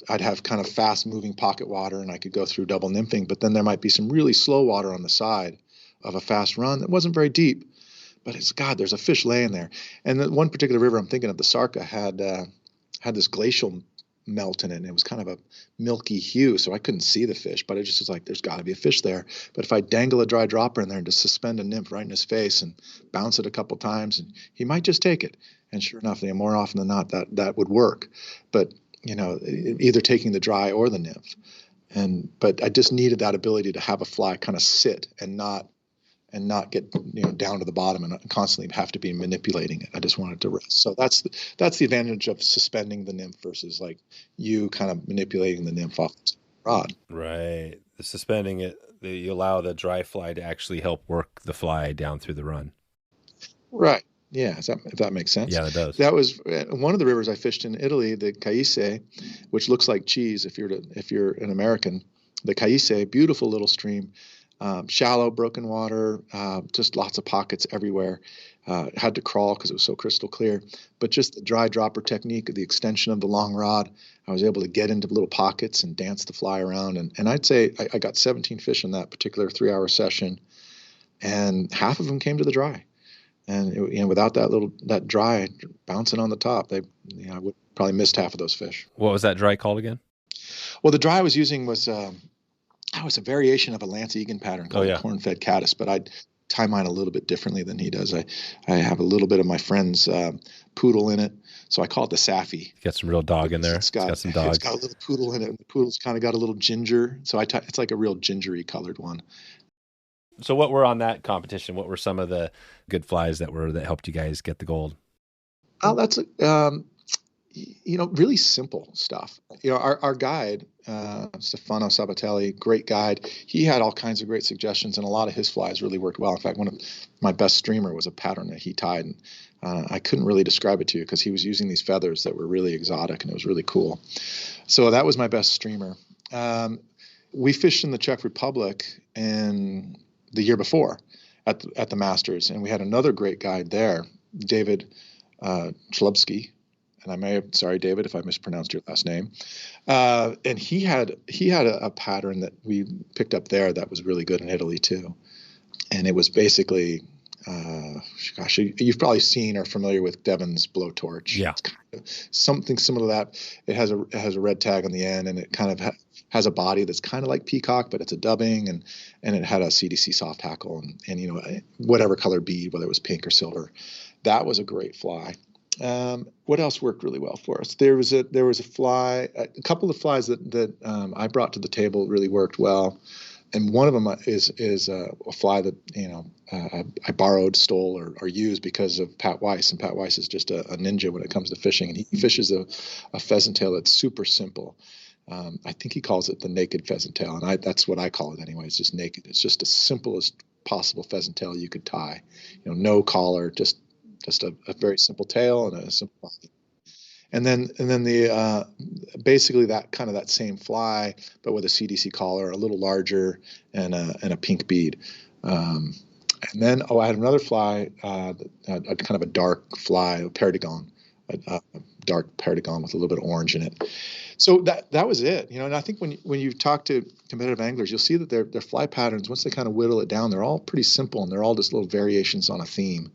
I'd have kind of fast moving pocket water and I could go through double nymphing, but then there might be some really slow water on the side of a fast run that wasn't very deep, but there's a fish laying there. And the one particular river I'm thinking of, the Sarka, had this glacial melt in it, and it was kind of a milky hue, so I couldn't see the fish, but it just was there's got to be a fish there. But if I dangle a dry dropper in there and just suspend a nymph right in his face and bounce it a couple times, and he might just take it. And sure enough, more often than not, that would work. But either taking the dry or the nymph. But I just needed that ability to have a fly kind of sit and not get down to the bottom and constantly have to be manipulating it. I just wanted to rest. So that's the advantage of suspending the nymph versus you kind of manipulating the nymph off the rod. Right. The suspending it, you allow the dry fly to actually help work the fly down through the run. Right. Yeah, if that makes sense. Yeah, it does. That was one of the rivers I fished in Italy, the Caise, which looks like cheese if you're an American. The Caise, beautiful little stream, shallow, broken water, just lots of pockets everywhere. Had to crawl because it was so crystal clear. But just the dry dropper technique, the extension of the long rod, I was able to get into little pockets and dance the fly around. And I'd say I got 17 fish in that particular 3-hour session, and half of them came to the dry. And without that dry bouncing on the top, I would probably missed half of those fish. What was that dry called again? Well, the dry I was using was a variation of a Lance Egan pattern called corn-fed caddis, but I'd tie mine a little bit differently than he does. I have a little bit of my friend's poodle in it, so I call it the Saffy. Got some real dog in there. It's got some dog. It's got a little poodle in it. The poodle's kind of got a little ginger, so it's like a real gingery colored one. So what were on that competition? What were some of the good flies that helped you guys get the gold? Oh, that's really simple stuff. Our guide, Stefano Sabatelli, great guide. He had all kinds of great suggestions, and a lot of his flies really worked well. In fact, one of my best streamer was a pattern that he tied, and I couldn't really describe it to you because he was using these feathers that were really exotic, and it was really cool. So that was my best streamer. We fished in the Czech Republic in the year before at the Masters, and we had another great guide there, David Chlubsky. And sorry, David, if I mispronounced your last name. And he had a pattern that we picked up there that was really good in Italy too. And it was basically, you've probably seen or familiar with Devon's blowtorch. Yeah. It's kind of something similar to that. It has a red tag on the end, and it kind of has a body that's kind of like peacock, but it's a dubbing, and it had a CDC soft hackle and whatever color bead, whether it was pink or silver. That was a great fly. What else worked really well for us? There was a fly, a couple of flies that I brought to the table really worked well, and one of them is a fly that I borrowed, stole, or used because of Pat Weiss, and Pat Weiss is just a ninja when it comes to fishing, and he fishes a pheasant tail that's super simple. I think he calls it the naked pheasant tail, and that's what I call it anyway. It's just naked. It's just the simplest possible pheasant tail you could tie. No collar, just a very simple tail and a simple body. And then the basically that same fly, but with a CDC collar, a little larger, and a pink bead. And then I had another fly, a kind of a dark fly, a perdigon, a dark perdigon with a little bit of orange in it. So that was it, And I think when you talk to competitive anglers, you'll see that their fly patterns, once they kind of whittle it down, they're all pretty simple, and they're all just little variations on a theme.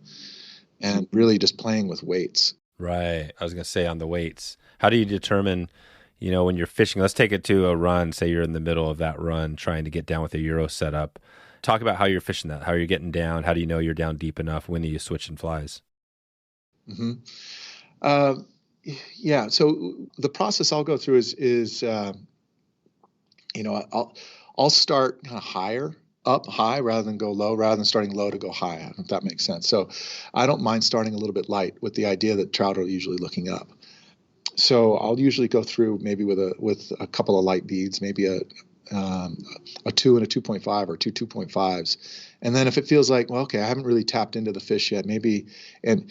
And really just playing with weights. Right. I was going to say on the weights. How do you determine, when you're fishing? Let's take it to a run. Say you're in the middle of that run trying to get down with a Euro setup. Talk about how you're fishing that. How are you getting down? How do you know you're down deep enough? When are you switching flies? Mm-hmm. Yeah. So the process I'll go through is I'll start kind of up high rather than go low, rather than starting low to go high. I don't know if that makes sense. So I don't mind starting a little bit light with the idea that trout are usually looking up. So I'll usually go through maybe with a couple of light beads, maybe a 2 and a 2.5 or two 2.5s. And then if it feels like, well, okay, I haven't really tapped into the fish yet, maybe, and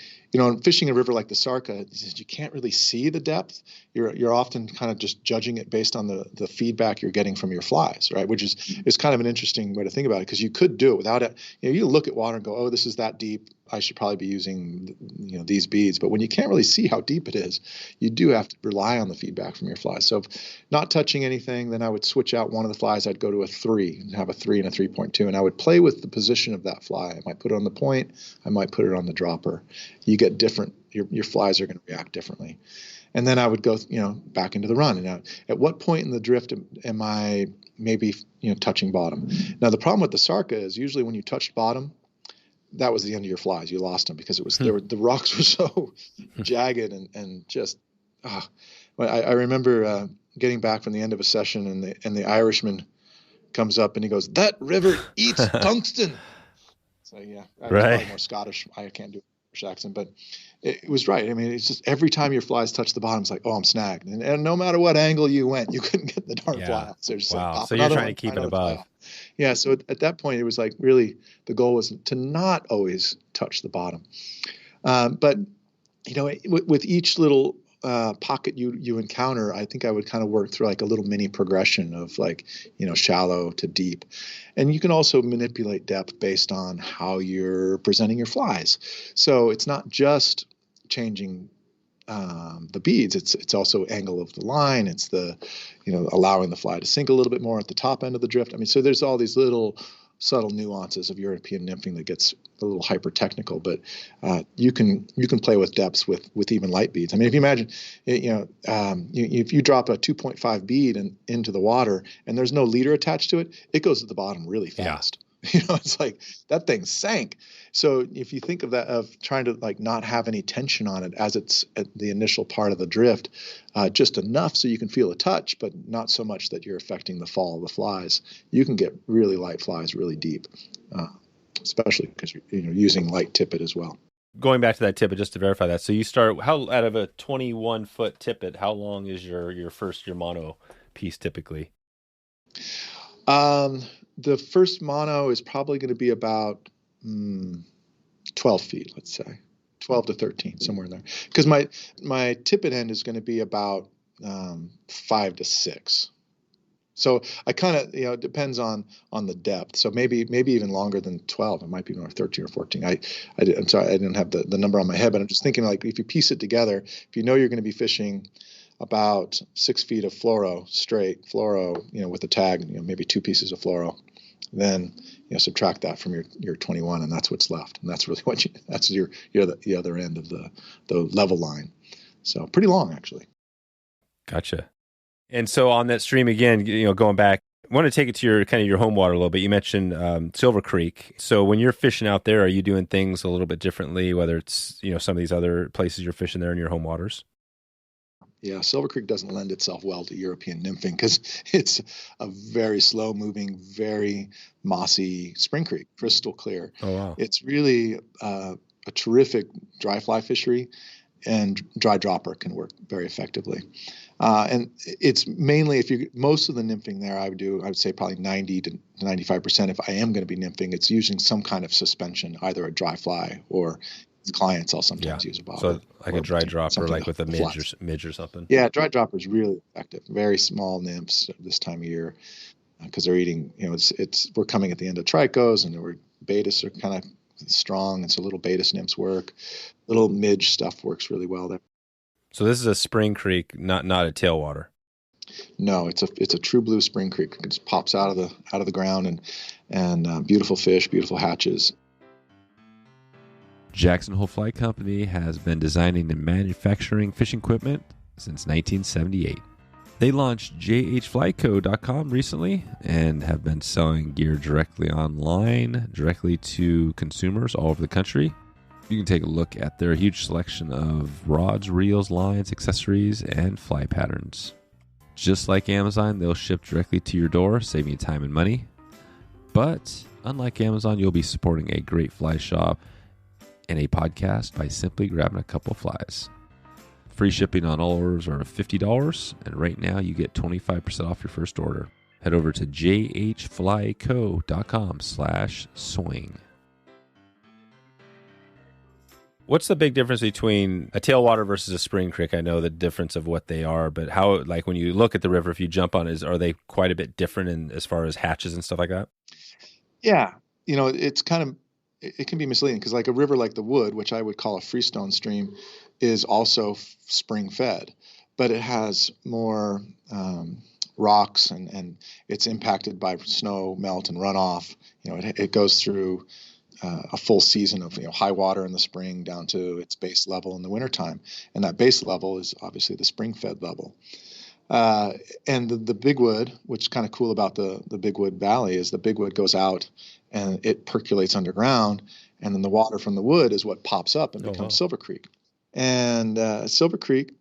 fishing a river like the Sarka, you can't really see the depth. You're often kind of just judging it based on the feedback you're getting from your flies, right? Which is kind of an interesting way to think about it, because you could do it without it. You look at water and go, oh, this is that deep. I should probably be using these beads. But when you can't really see how deep it is, you do have to rely on the feedback from your flies. So if not touching anything, then I would switch out one of the flies. I'd go to a 3 and have a 3 and a 3.2, and I would play with the position of that fly. I might put it on the point. I might put it on the dropper. You get different. Your flies are going to react differently. And then I would go, back into the run. And at what point in the drift am I maybe, touching bottom? Now, the problem with the Sarka is usually when you touched bottom, that was the end of your flies. You lost them because it was the rocks were so jagged and just. I remember getting back from the end of a session, and the Irishman comes up and he goes, "That river eats tungsten." So yeah, right. More Scottish. I can't do an Irish accent, but it was right. I mean, it's just every time your flies touch the bottom, it's like, oh, I'm snagged, and no matter what angle you went, you couldn't get the darn fly out. So wow. So you're trying to keep it above. Yeah. So at that point, it was like really the goal was to not always touch the bottom, but with each little pocket you encounter, I think I would kind of work through like a little mini progression of like, shallow to deep. And you can also manipulate depth based on how you're presenting your flies. So it's not just changing the beads. It's also angle of the line. It's the, allowing the fly to sink a little bit more at the top end of the drift. I mean, so there's all these little subtle nuances of European nymphing that gets a little hyper technical, but you can play with depths with even light beads. I mean, if you imagine, if you drop a 2.5 bead into the water and there's no leader attached to it, it goes to the bottom really fast. Yeah. It's like that thing sank. So if you think of that, of trying to like not have any tension on it as it's at the initial part of the drift, just enough so you can feel a touch, but not so much that you're affecting the fall of the flies, you can get really light flies really deep, especially because you're using light tippet as well. Going back to that tippet, just to verify that. So you start out of a 21-foot tippet, how long is your mono piece typically? The first mono is probably going to be about 12 feet, let's say, 12 to 13, somewhere in there. Because my tippet end is going to be about 5 to 6. So I kind of, it depends on the depth. So maybe even longer than 12. It might be more 13 or 14. I'm sorry, I didn't have the number on my head, but I'm just thinking, like, if you piece it together, if you know you're going to be fishing about 6 feet of straight fluoro, with a tag, maybe 2 pieces of fluoro, then subtract that from your 21, and that's what's left, and that's really that's the other end of the level line. So pretty long, actually. Gotcha. And so on that stream again, going back, I want to take it to your home water a little bit. You mentioned Silver Creek. So when you're fishing out there, are you doing things a little bit differently? Whether it's some of these other places you're fishing there in your home waters? Yeah, Silver Creek doesn't lend itself well to European nymphing because it's a very slow-moving, very mossy spring creek, crystal clear. Oh, wow. It's really a terrific dry fly fishery, and dry dropper can work very effectively. And it's mainly, most of the nymphing there, I would say probably 90 to 95%. If I am going to be nymphing, it's using some kind of suspension, either a dry fly or clients I'll sometimes use a bobber. So like a dry dropper, like with a midge or something? Yeah, dry dropper is really effective. Very small nymphs this time of year because they're eating, we're coming at the end of trichos, and betas are kind of strong, and so little betas nymphs work. Little midge stuff works really well there. So this is a spring creek, not a tailwater. No, it's a true blue spring creek. It just pops out of the ground, and beautiful fish, beautiful hatches. Jackson Hole Fly Company has been designing and manufacturing fishing equipment since 1978. They launched jhflyco.com recently and have been selling gear directly online, directly to consumers all over the country. You can take a look at their huge selection of rods, reels, lines, accessories, and fly patterns. Just like Amazon, they'll ship directly to your door, saving you time and money. But unlike Amazon, you'll be supporting a great fly shop and a podcast by simply grabbing a couple flies. Free shipping on all orders are $50, and right now you get 25% off your first order. Head over to jhflyco.com/swing. What's the big difference between a tailwater versus a spring creek? I know the difference of what they are, but how, like when you look at the river, if you jump on it, are they quite a bit different as far as hatches and stuff like that? Yeah. It's kind of, it can be misleading because like a river like the Wood, which I would call a freestone stream, is also spring fed, but it has more rocks and it's impacted by snow melt and runoff. It goes through a full season of high water in the spring down to its base level in the wintertime. And that base level is obviously the spring fed level. And the Big Wood, which is kind of cool about the Big Wood Valley, is the Big Wood goes out and it percolates underground, and then the water from the wood is what pops up and becomes Silver Creek. And Silver Creek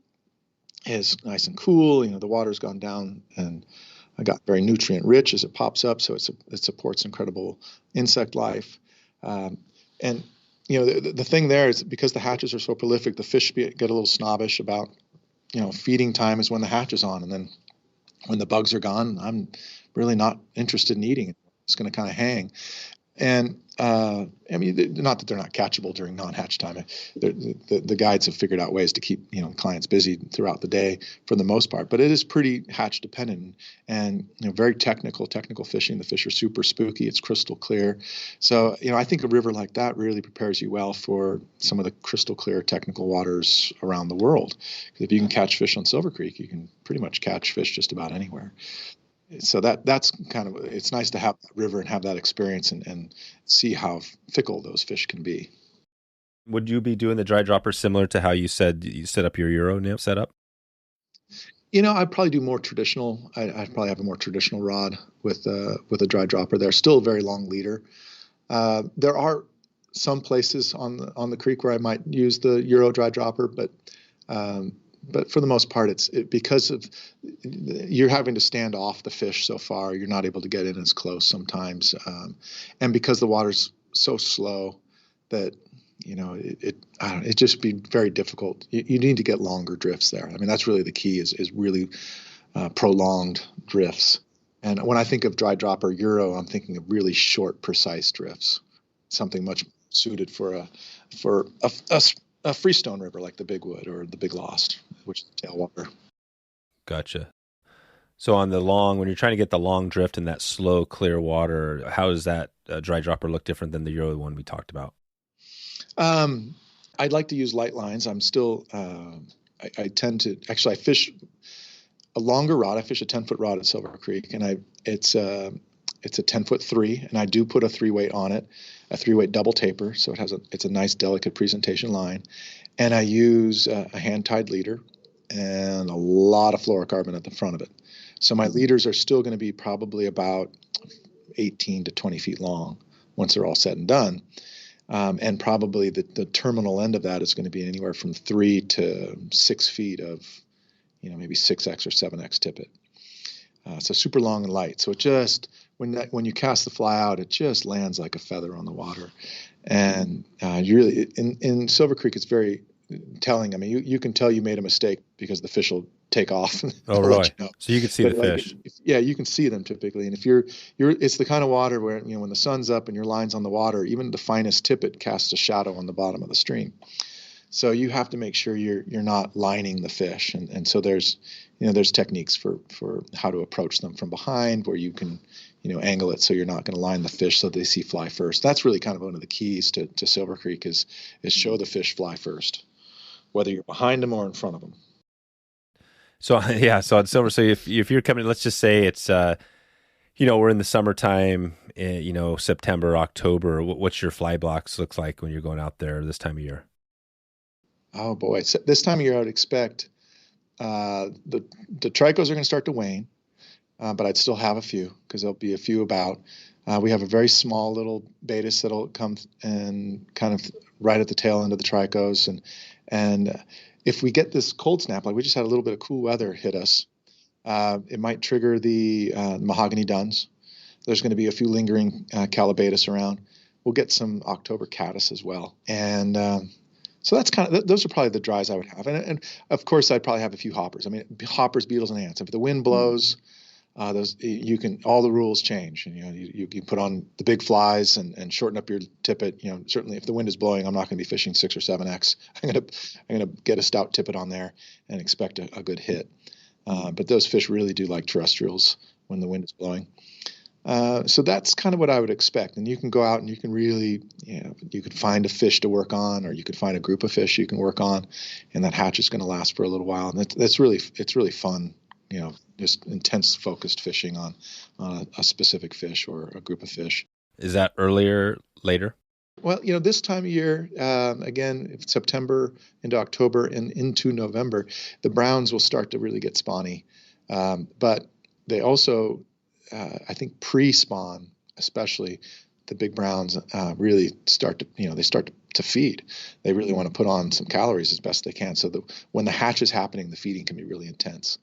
is nice and cool. The water's gone down and got very nutrient rich as it pops up, so it supports incredible insect life. And the thing there is because the hatches are so prolific, the fish get a little snobbish about feeding time is when the hatch is on, and then when the bugs are gone, I'm really not interested in eating it. It's going to kind of hang. And not that they're not catchable during non-hatch time. The guides have figured out ways to keep clients busy throughout the day for the most part. But it is pretty hatch dependent, and very technical fishing. The fish are super spooky. It's crystal clear. So I think a river like that really prepares you well for some of the crystal clear technical waters around the world. Because if you can catch fish on Silver Creek, you can pretty much catch fish just about anywhere. So that's kind of, it's nice to have that river and have that experience and see how fickle those fish can be. Would you be doing the dry dropper similar to how you said you set up your Euro nymph setup? I'd probably do more traditional. I'd probably have a more traditional rod with a dry dropper. They're still a very long leader. There are some places on the creek where I might use the Euro dry dropper, but for the most part, because of you're having to stand off the fish so far, you're not able to get in as close sometimes, and because the water's so slow that it just be very difficult. You need to get longer drifts there. I mean, that's really the key is really prolonged drifts. And when I think of dry dropper Euro, I'm thinking of really short, precise drifts, something much suited for a freestone river like the Big Wood or the Big Lost, which is the tailwater. Gotcha. So when you're trying to get the long drift in that slow, clear water, how does that dry dropper look different than the Euro one we talked about? I'd like to use light lines. I'm still, I tend to, actually I fish a longer rod. I fish a 10-foot rod at Silver Creek, and it's a 10-foot 3, and I do put a 3-weight on it, a 3-weight double taper. So it's a nice, delicate presentation line. And I use a hand-tied leader and a lot of fluorocarbon at the front of it. So my leaders are still going to be probably about 18 to 20 feet long once they're all said and done. And probably the terminal end of that is going to be anywhere from 3 to 6 feet of, maybe 6X or 7X tippet. So super long and light. So it just, when you cast the fly out, it just lands like a feather on the water. And you really, in Silver Creek, it's very telling. I mean, you can tell you made a mistake because the fish will take off. Oh, right. So you can see the fish. Yeah, you can see them typically. And if it's the kind of water where, when the sun's up and your line's on the water, even the finest tippet casts a shadow on the bottom of the stream. So you have to make sure you're not lining the fish. And so there's techniques for how to approach them from behind where you can, angle it so you're not going to line the fish so they see fly first. That's really kind of one of the keys to Silver Creek is show the fish fly first, whether you're behind them or in front of them. So yeah, so on Silver, so if you're coming, let's just say it's we're in the summertime, September, October. What's your fly blocks look like when you're going out there this time of year? Oh boy, so this time of year I would expect the trichos are going to start to wane, but I'd still have a few because there'll be a few about. We have a very small little baetis that'll come and kind of right at the tail end of the trichos, and if we get this cold snap, like we just had a little bit of cool weather hit us, it might trigger the mahogany duns. There's going to be a few lingering calabaetis around. We'll get some October caddis as well, and so that's those are probably the dries I would have, and of course I'd probably have a few hoppers. I mean, hoppers, beetles, and ants. If the wind blows, all the rules change. And, you can put on the big flies and shorten up your tippet. Certainly if the wind is blowing, I'm not going to be fishing 6 or 7X. I'm going to get a stout tippet on there and expect a good hit. But those fish really do like terrestrials when the wind is blowing. So that's kind of what I would expect. And you can go out and you can really, you could find a fish to work on, or you could find a group of fish you can work on, and that hatch is going to last for a little while. And it's really fun, just intense focused fishing on a specific fish or a group of fish. Is that earlier, later? Well, this time of year, again, September into October and into November, the browns will start to really get spawny. But they also, I think pre-spawn, especially the big browns, really start to feed. They really want to put on some calories as best they can. So when the hatch is happening, the feeding can be really intense.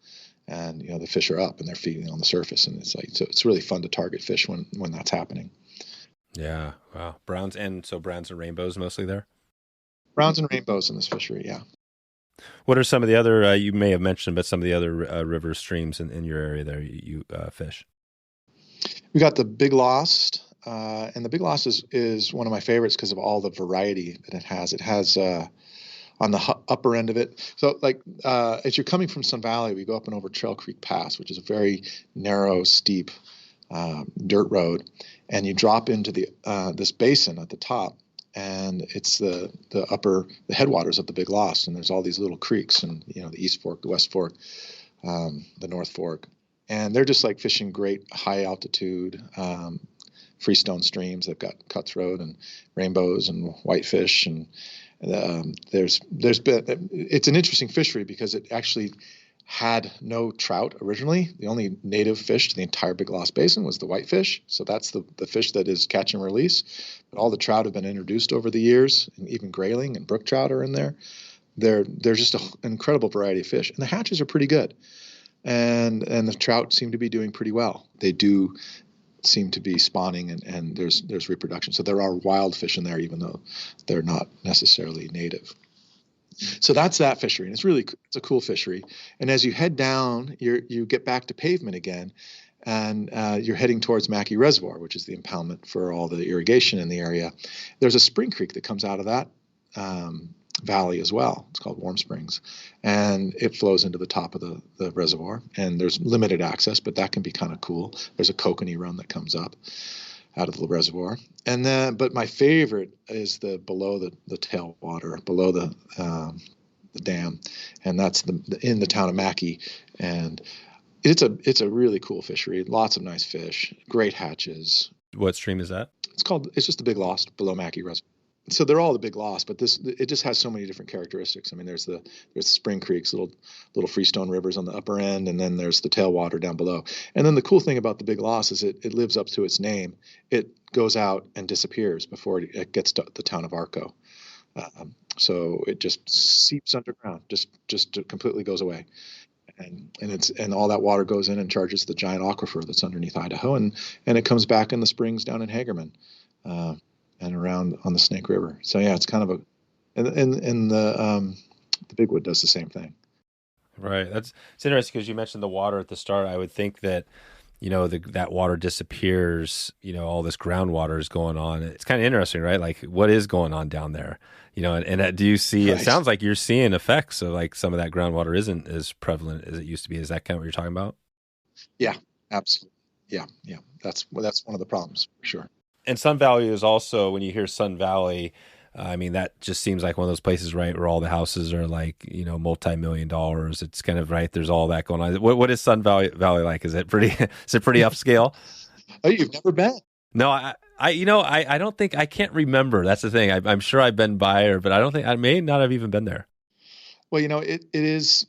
And, the fish are up and they're feeding on the surface. And it's really fun to target fish when that's happening. Yeah. Wow. Browns and rainbows mostly there? Browns and rainbows in this fishery, yeah. What are some of the other, you may have mentioned, but some of the other river streams in your area there you fish? We got the Big Lost, and the Big Lost is one of my favorites because of all the variety that it has. It has on the upper end of it. So as you're coming from Sun Valley, we go up and over Trail Creek Pass, which is a very narrow, steep dirt road, and you drop into this basin at the top, and it's the headwaters of the Big Lost, and there's all these little creeks, and the East Fork, the West Fork, the North Fork, And they're just like fishing great high altitude, freestone streams. They've got cutthroat and rainbows and whitefish. And there's been, it's an interesting fishery because it actually had no trout originally. The only native fish to the entire Big Lost Basin was the whitefish. So that's the fish that is catch and release. But all the trout have been introduced over the years, and even grayling and brook trout are in there. There's just an incredible variety of fish. And the hatches are pretty good. And the trout seem to be doing pretty well. They do seem to be spawning, and there's reproduction. So there are wild fish in there, even though they're not necessarily native. So that's that fishery, and it's a cool fishery. And as you head down, you get back to pavement again, and you're heading towards Mackey Reservoir, which is the impoundment for all the irrigation in the area. There's a spring creek that comes out of that valley as well. It's called Warm Springs, and it flows into the top of the reservoir. And there's limited access, but that can be kind of cool. There's a kokanee run that comes up out of the reservoir. And then, but my favorite is below the tailwater, below the dam, and that's in the town of Mackey. And it's a really cool fishery. Lots of nice fish, great hatches. What stream is that? It's just the Big Lost below Mackey Reservoir. So they're all the Big Lost, but it just has so many different characteristics. I mean, there's spring creeks, little freestone rivers on the upper end, and then there's the tailwater down below. And then the cool thing about the Big Lost is it lives up to its name. It goes out and disappears before it gets to the town of Arco. So it just seeps underground, just completely goes away. And all that water goes in and charges the giant aquifer that's underneath Idaho, and it comes back in the springs down in Hagerman. And around on the Snake River. So yeah, it's kind of and the Bigwood does the same thing. Right. It's interesting because you mentioned the water at the start. I would think that, that water disappears, all this groundwater is going on. It's kind of interesting, right? Like what is going on down there, and do you see, right. It sounds like you're seeing effects of like some of that groundwater isn't as prevalent as it used to be. Is that kind of what you're talking about? Yeah, absolutely. Yeah. That's one of the problems for sure. And Sun Valley is also, when you hear Sun Valley, I mean, that just seems like one of those places, right, where all the houses are like, multi-million dollars. It's kind of, right, there's all that going on. What is Sun Valley like? Is it pretty upscale? Oh, you've never been? No, I don't think, I can't remember. That's the thing. I'm sure I've been by, but I may not have even been there. Well, it is,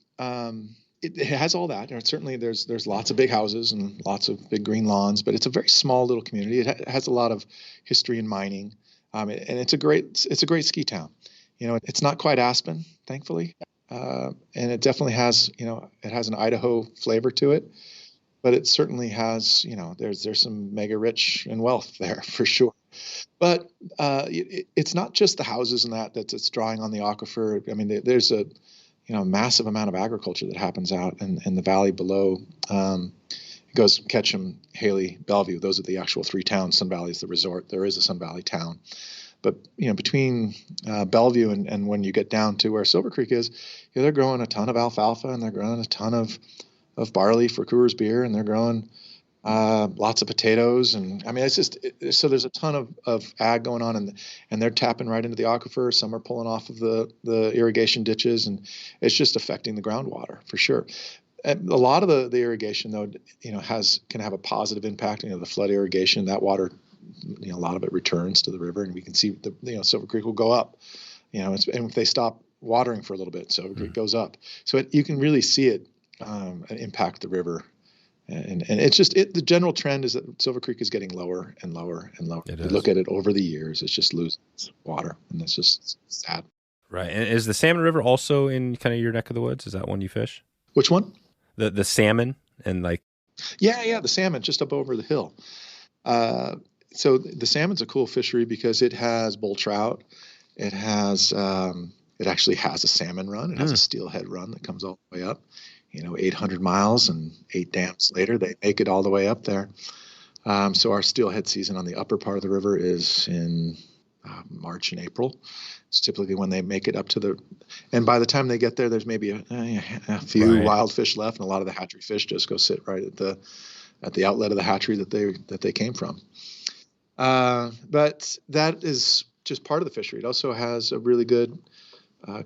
it has all that. Certainly there's lots of big houses and lots of big green lawns, but it's a very small little community. It has a lot of history in mining, and it's a great ski town. It's not quite Aspen, thankfully, and it definitely has it has an Idaho flavor to it, but it certainly has there's some mega rich in wealth there for sure. But it's not just the houses and that's drawing on the aquifer. I mean, there's a massive amount of agriculture that happens out in the valley below. It goes Ketchum, Haley, Bellevue. Those are the actual three towns. Sun Valley is the resort. There is a Sun Valley town. But, between Bellevue and when you get down to where Silver Creek is, they're growing a ton of alfalfa, and they're growing a ton of barley for Coors beer, and they're growing lots of potatoes. And I mean, it's just, so there's a ton of ag going on, and they're tapping right into the aquifer. Some are pulling off of the irrigation ditches, and it's just affecting the groundwater for sure. And a lot of the irrigation though, can have a positive impact. The flood irrigation, that water, a lot of it returns to the river, and we can see Silver Creek will go up, and if they stop watering for a little bit, Silver Creek goes up. So you can really see it impact the river. And it's just the general trend is that Silver Creek is getting lower and lower and lower. You look at it over the years, it's just losing its water, and it's just sad. Right. And is the Salmon River also in kind of your neck of the woods? Is that one you fish? Which one? The salmon and like. Yeah, the salmon just up over the hill. So the salmon's a cool fishery because it has bull trout. It has it actually has a salmon run. It has a steelhead run that comes all the way up. 800 miles, and 8 dams later, they make it all the way up there. So our steelhead season on the upper part of the river is in March and April. It's typically when they make it up to and by the time they get there, there's maybe a few wild fish left, and a lot of the hatchery fish just go sit right at the outlet of the hatchery that they came from. But that is just part of the fishery. It also has a really good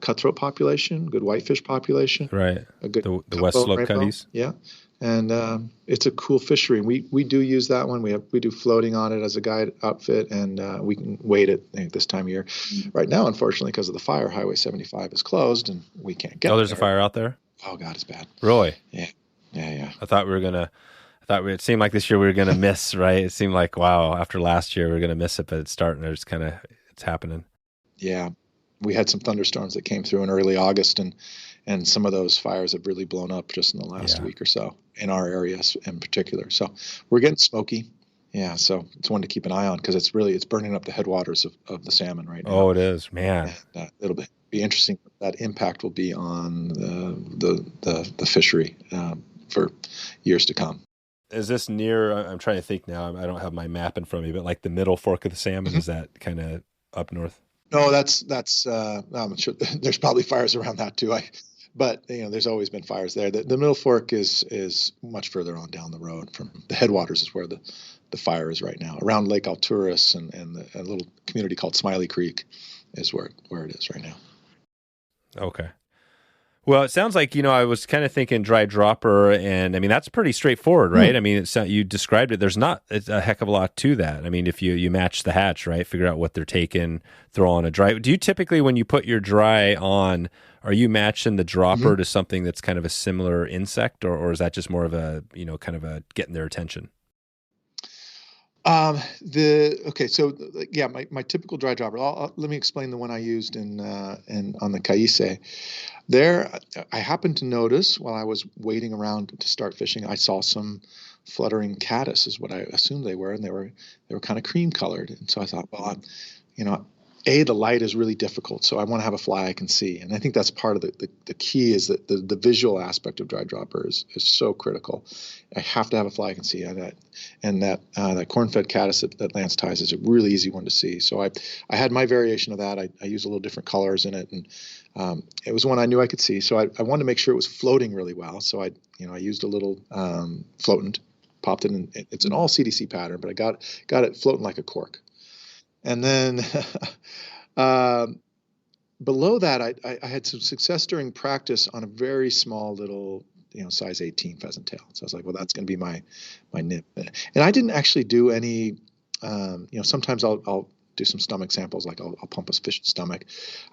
cutthroat population, good whitefish population. Right. A good The West Slope rainbow. cutties. Yeah. And it's a cool fishery. We do use that one. We do floating on it as a guide outfit, and we can wait it this time of year. Right now, unfortunately, because of the fire, Highway 75 is closed, and we can't get. Oh, there's a fire out there. Oh God, it's bad. Really? Yeah. I thought it seemed like this year we were gonna miss. Right? It seemed like wow, after last year we were gonna miss it, but it's starting. It's happening. Yeah, we had some thunderstorms that came through in early August, and some of those fires have really blown up just in the last week or so in our areas in particular. So we're getting smoky. Yeah, so it's one to keep an eye on because it's burning up the headwaters of the salmon right now. Oh, it is, man. And, it'll be interesting what that impact will be on the fishery for years to come. Is this near? I'm trying to think now. I don't have my map in front of me, but like the middle fork of the salmon, is that kind of up north? No, that's I'm sure there's probably fires around that too. But there's always been fires there. The middle fork is much further on down the road from the headwaters is where the fire is right now. Around Lake Alturas and a little community called Smiley Creek is where it is right now. Okay. Well, it sounds like, I was kind of thinking dry dropper, and I mean, that's pretty straightforward, right? I mean, you described it. There's not a heck of a lot to that. I mean, if you match the hatch, right, figure out what they're taking, throw on a dry. Do you typically, when you put your dry on, are you matching the dropper to something that's kind of a similar insect, or is that just more of a, kind of a getting their attention? My typical dry dropper. Let me explain the one I used in on the Cayce. There, I happened to notice while I was waiting around to start fishing, I saw some fluttering caddis, is what I assumed they were, and they were kind of cream colored. And so I thought, well, the light is really difficult, so I want to have a fly I can see. And I think that's part of the key is that the visual aspect of dry dropper is so critical. I have to have a fly I can see. And that corn-fed caddis that Lance ties is a really easy one to see. So I had my variation of that. I used a little different colors in it, and it was one I knew I could see. So I wanted to make sure it was floating really well. So I used a little floatant, popped it in. It's an all CDC pattern, but I got it floating like a cork. And then below that, I had some success during practice on a very small little, size 18 pheasant tail. So I was like, well, that's going to be my nymph. And I didn't actually do any, sometimes I'll do some stomach samples, like I'll pump a fish's stomach.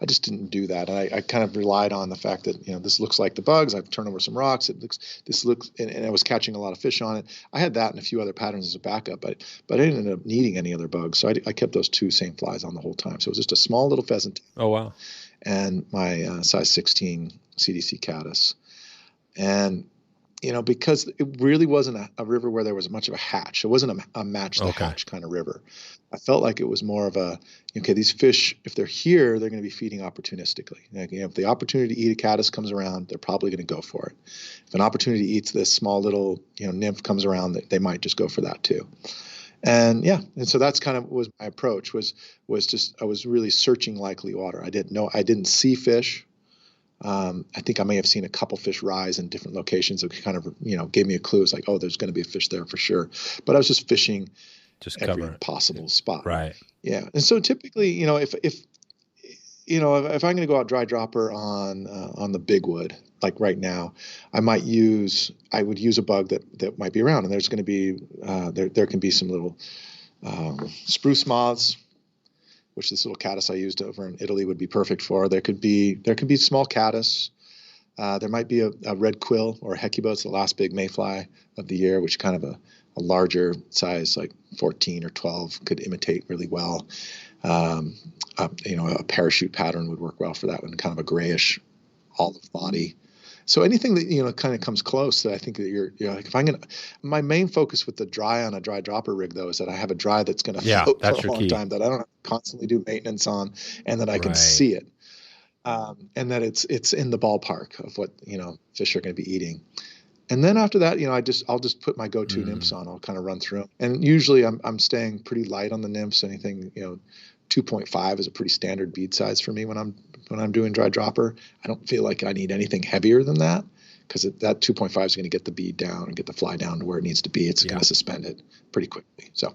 I just didn't do that. I kind of relied on the fact that, this looks like the bugs. I've turned over some rocks. This looks, and I was catching a lot of fish on it. I had that and a few other patterns as a backup, but I didn't end up needing any other bugs. So I kept those two same flies on the whole time. So it was just a small little pheasant. Oh, wow. And my size 16 CDC caddis. And, because it really wasn't a river where there was much of a hatch. It wasn't a match the hatch kind of river. I felt like it was more of a, these fish, if they're here, they're going to be feeding opportunistically. If the opportunity to eat a caddis comes around, they're probably going to go for it. If an opportunity eats this small little, nymph comes around, they might just go for that too. And so that's kind of was my approach was just, I was really searching likely water. I didn't see fish. I think I may have seen a couple fish rise in different locations that kind of, gave me a clue. It's like, oh, there's going to be a fish there for sure. But I was just fishing every possible spot. Right. Yeah. And so typically, if I'm going to go out dry dropper on the big wood, like right now, I would use a bug that might be around, and there's going to be, there can be some little spruce moths, which this little caddis I used over in Italy would be perfect for. There could be small caddis. There might be a red quill or a hecuba. It's the last big mayfly of the year, which kind of a larger size, like 14 or 12, could imitate really well. A parachute pattern would work well for that one, kind of a grayish olive body. So anything that, kind of comes close that I think that you're like, my main focus with the dry on a dry dropper rig though, is that I have a dry that's going to float for a long time, that I don't have to constantly do maintenance on, and that I can see it. And that it's in the ballpark of what, fish are going to be eating. And then after that, I'll just put my go-to nymphs on. I'll kind of run through them. And usually I'm staying pretty light on the nymphs. Anything, 2.5 is a pretty standard bead size for me when I'm doing dry dropper. I don't feel like I need anything heavier than that, because that 2.5 is going to get the bead down and get the fly down to where it needs to be. It's going to suspend it pretty quickly. So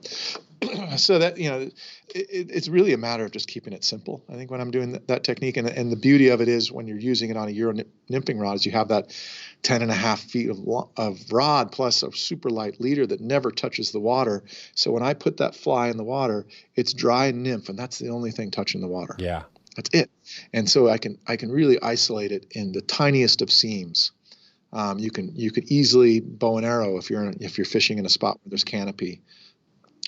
that, it's really a matter of just keeping it simple. I think when I'm doing that technique, and the beauty of it is when you're using it on a Euro nymphing rod, is you have that 10.5 feet of rod plus a super light leader that never touches the water. So when I put that fly in the water, it's dry nymph, and that's the only thing touching the water. Yeah. That's it. And so I can really isolate it in the tiniest of seams. You could easily bow and arrow if you're fishing in a spot where there's canopy.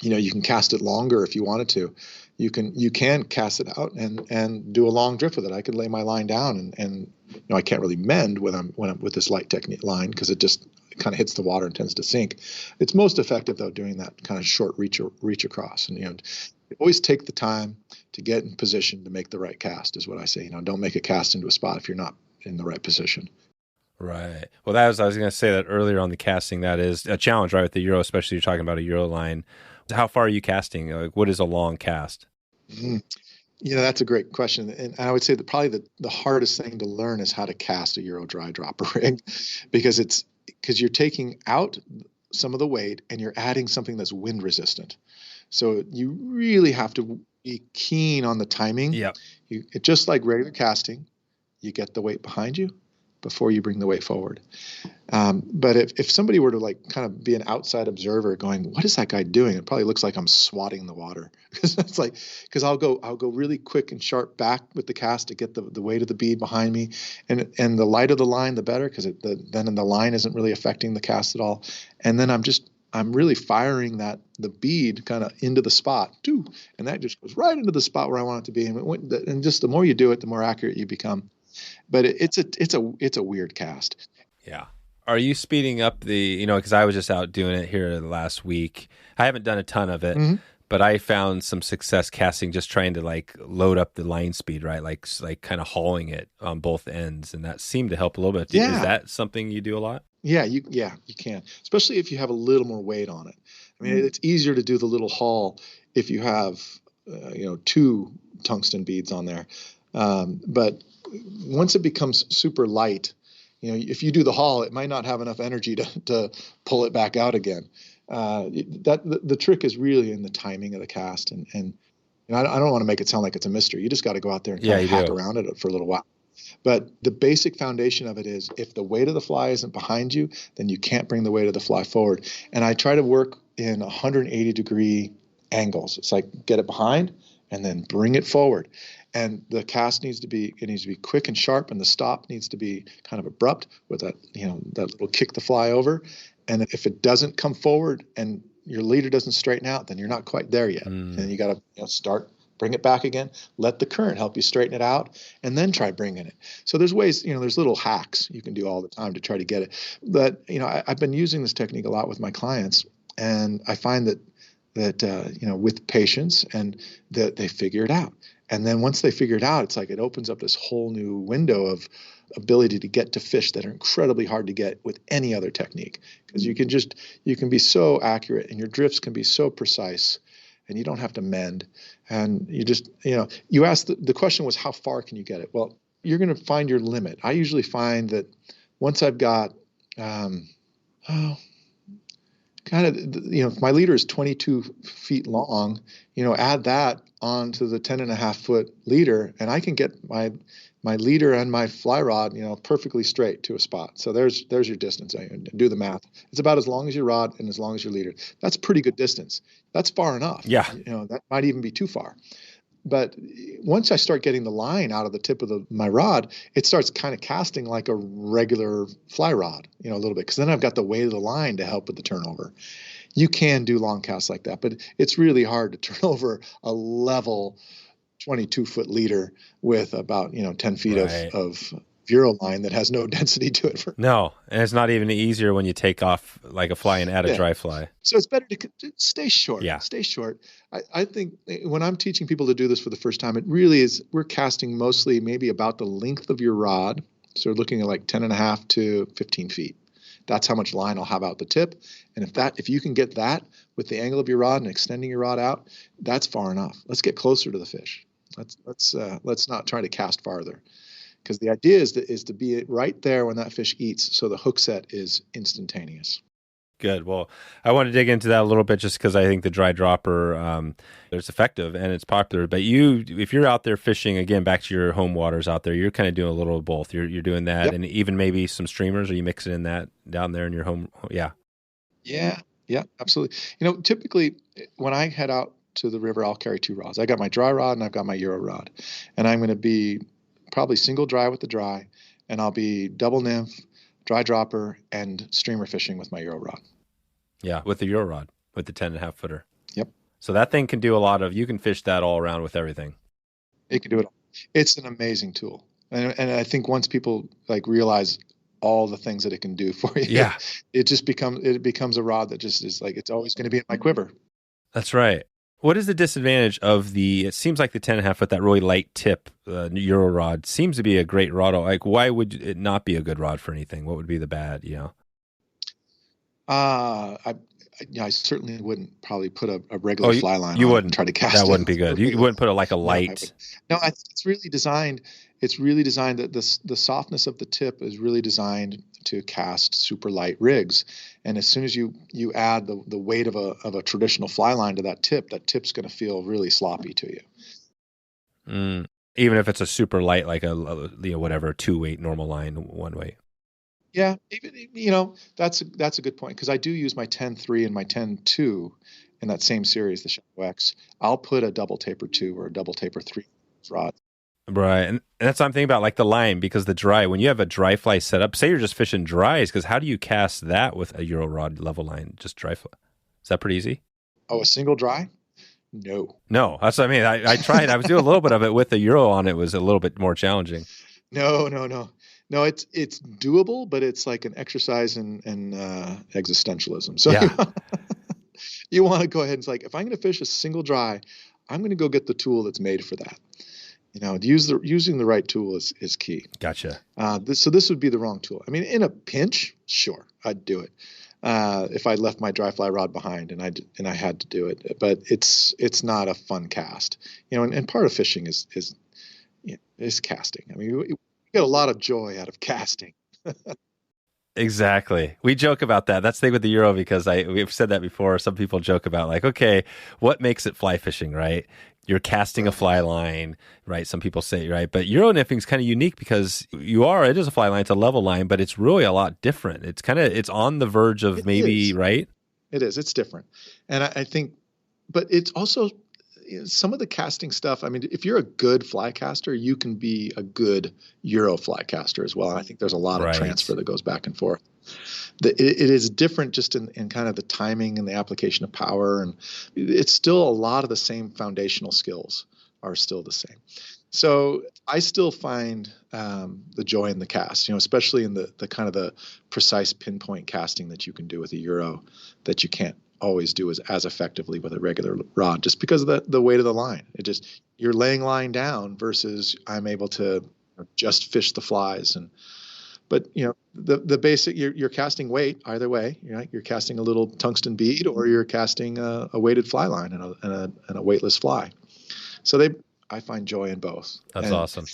You can cast it longer if you wanted to. You can cast it out and do a long drift with it. I could lay my line down and I can't really mend when I'm with this light technique line, because it just kind of hits the water and tends to sink. It's most effective though doing that kind of short reach across, and always take the time to get in position to make the right cast is what I say. Don't make a cast into a spot if you're not in the right position. Right. Well, I was going to say that earlier on the casting. That is a challenge, right, with the Euro, especially you're talking about a Euro line. How far are you casting? Like, what is a long cast? Mm-hmm. That's a great question. And I would say that probably the hardest thing to learn is how to cast a Euro dry dropper rig, because you're taking out some of the weight and you're adding something that's wind resistant. So you really have to be keen on the timing. Yeah. Just like regular casting, you get the weight behind you before you bring the weight forward. But if somebody were to kind of be an outside observer going, what is that guy doing? It probably looks like I'm swatting the water, because I'll go really quick and sharp back with the cast to get the weight of the bead behind me, and the lighter the line, the better, because then the line isn't really affecting the cast at all. And then I'm really firing the bead kind of into the spot too, and that just goes right into the spot where I want it to be. And just the more you do it, the more accurate you become. But it's a weird cast. Yeah. Are you speeding up because I was just out doing it here last week. I haven't done a ton of it, but I found some success casting just trying to load up the line speed, right? Like kind of hauling it on both ends, and that seemed to help a little bit. Yeah. Is that something you do a lot? Yeah, you can, especially if you have a little more weight on it. I mean, it's easier to do the little haul if you have 2 tungsten beads on there. But once it becomes super light, if you do the haul, it might not have enough energy to pull it back out again. The trick is really in the timing of the cast, and I don't want to make it sound like it's a mystery. You just got to go out there and kind of hack around it for a little while. But the basic foundation of it is, if the weight of the fly isn't behind you, then you can't bring the weight of the fly forward. And I try to work in 180-degree angles. It's like get it behind and then bring it forward. And the cast needs to be quick and sharp, and the stop needs to be kind of abrupt with that little kick the fly over. And if it doesn't come forward and your leader doesn't straighten out, then you're not quite there yet. And you got to start, bring it back again, let the current help you straighten it out, and then try bringing it. So there's ways, there's little hacks you can do all the time to try to get it. But, I've been using this technique a lot with my clients, and I find that with patience, and that they figure it out. And then once they figure it out, it's like it opens up this whole new window of ability to get to fish that are incredibly hard to get with any other technique, because you can be so accurate, and your drifts can be so precise, and you don't have to mend. And you asked, the question was, how far can you get it? Well, you're going to find your limit. I usually find that once I've got, if my leader is 22 feet long, add that onto the 10.5 foot leader, and I can get my leader and my fly rod, perfectly straight to a spot. So there's your distance. Do the math. It's about as long as your rod and as long as your leader. That's pretty good distance. That's far enough. Yeah. That might even be too far. But once I start getting the line out of the tip of my rod, it starts kind of casting like a regular fly rod, a little bit, because then I've got the weight of the line to help with the turnover. You can do long casts like that, but it's really hard to turn over a level 22-foot leader with about 10 feet of Euro line that has no density to it. No, and it's not even easier when you take off like a fly and add a dry fly. So it's better to stay short. Yeah. Stay short. I think when I'm teaching people to do this for the first time, it really is, we're casting mostly maybe about the length of your rod. So we're looking at like 10.5 to 15 feet. That's how much line I'll have out the tip. And if you can get that with the angle of your rod and extending your rod out, that's far enough. Let's get closer to the fish. Let's not try to cast farther. because the idea is to be right there when that fish eats, so the hook set is instantaneous. Good. Well, I want to dig into that a little bit just because I think the dry dropper is effective and it's popular. But if you're out there fishing, again, back to your home waters out there, you're kind of doing a little of both. You're doing that, and even maybe some streamers. Are you mixing in that down there in your home? Yeah. Yeah, absolutely. Typically when I head out to the river, I'll carry 2 rods. I got my dry rod and I've got my Euro rod, and I'm going to be probably single dry with the dry, and I'll be double nymph, dry dropper, and streamer fishing with my Euro rod. Yeah, with the Euro rod, with the 10.5 footer. Yep. So that thing can do you can fish that all around with everything. It can do it all. It's an amazing tool. And I think once people realize all the things that it can do for you, it becomes a rod that just is it's always going to be in my quiver. That's right. What is the disadvantage of it seems like the 10.5 foot, that really light tip Euro rod seems to be a great rod. Why would it not be a good rod for anything? What would be the bad, I certainly wouldn't probably put a regular fly line on and try to cast it. That wouldn't be good. You wouldn't put a light. No, it's really designed. It's really designed that the softness of the tip is really designed to cast super light rigs. And as soon as you add the weight of a traditional fly line to that tip's going to feel really sloppy to you. Even if it's a super light, like a 2-weight normal line, 1-weight. Yeah, even, that's a good point, because I do use my 10.3 and my 10.2 in that same series, the Shadow X. I'll put a double taper 2 or a double taper 3 rod. Right, and that's what I'm thinking about, the line, because when you have a dry fly setup, say you're just fishing dries, because how do you cast that with a Euro rod level line, just dry fly? Is that pretty easy? Oh, a single dry? No, that's what I mean. I tried. I was doing a little bit of it with the Euro on. It was a little bit more challenging. No, it's doable, but it's like an exercise in existentialism. So you want to go ahead and if I'm going to fish a single dry, I'm going to go get the tool that's made for that. Using the right tool is key. Gotcha. So this would be the wrong tool. I mean, in a pinch, sure, I'd do it. If I left my dry fly rod behind and I had to do it, but it's not a fun cast. And part of fishing is casting. I mean, we get a lot of joy out of casting. Exactly. We joke about that. That's the thing with the Euro, because we've said that before. Some people joke about okay, what makes it fly fishing, right? You're casting a fly line, right? Some people say, right? But Euro nymphing is kind of unique because it is a fly line, it's a level line, but it's really a lot different. It's on the verge of right? It is. It's different. And I think, but it's also some of the casting stuff. I mean, if you're a good fly caster, you can be a good Euro fly caster as well. And I think there's a lot of transfer that goes back and forth. It is different just in kind of the timing and the application of power. And it's still a lot of the same foundational skills are still the same. So I still find the joy in the cast, especially in the kind of the precise pinpoint casting that you can do with a Euro that you can't always do as effectively with a regular rod, just because of the weight of the line. You're laying line down versus I'm able to just fish the flies. But the basic, you're casting weight either way. You're casting a little tungsten bead, or you're casting a weighted fly line and a weightless fly. So I find joy in both. That's awesome.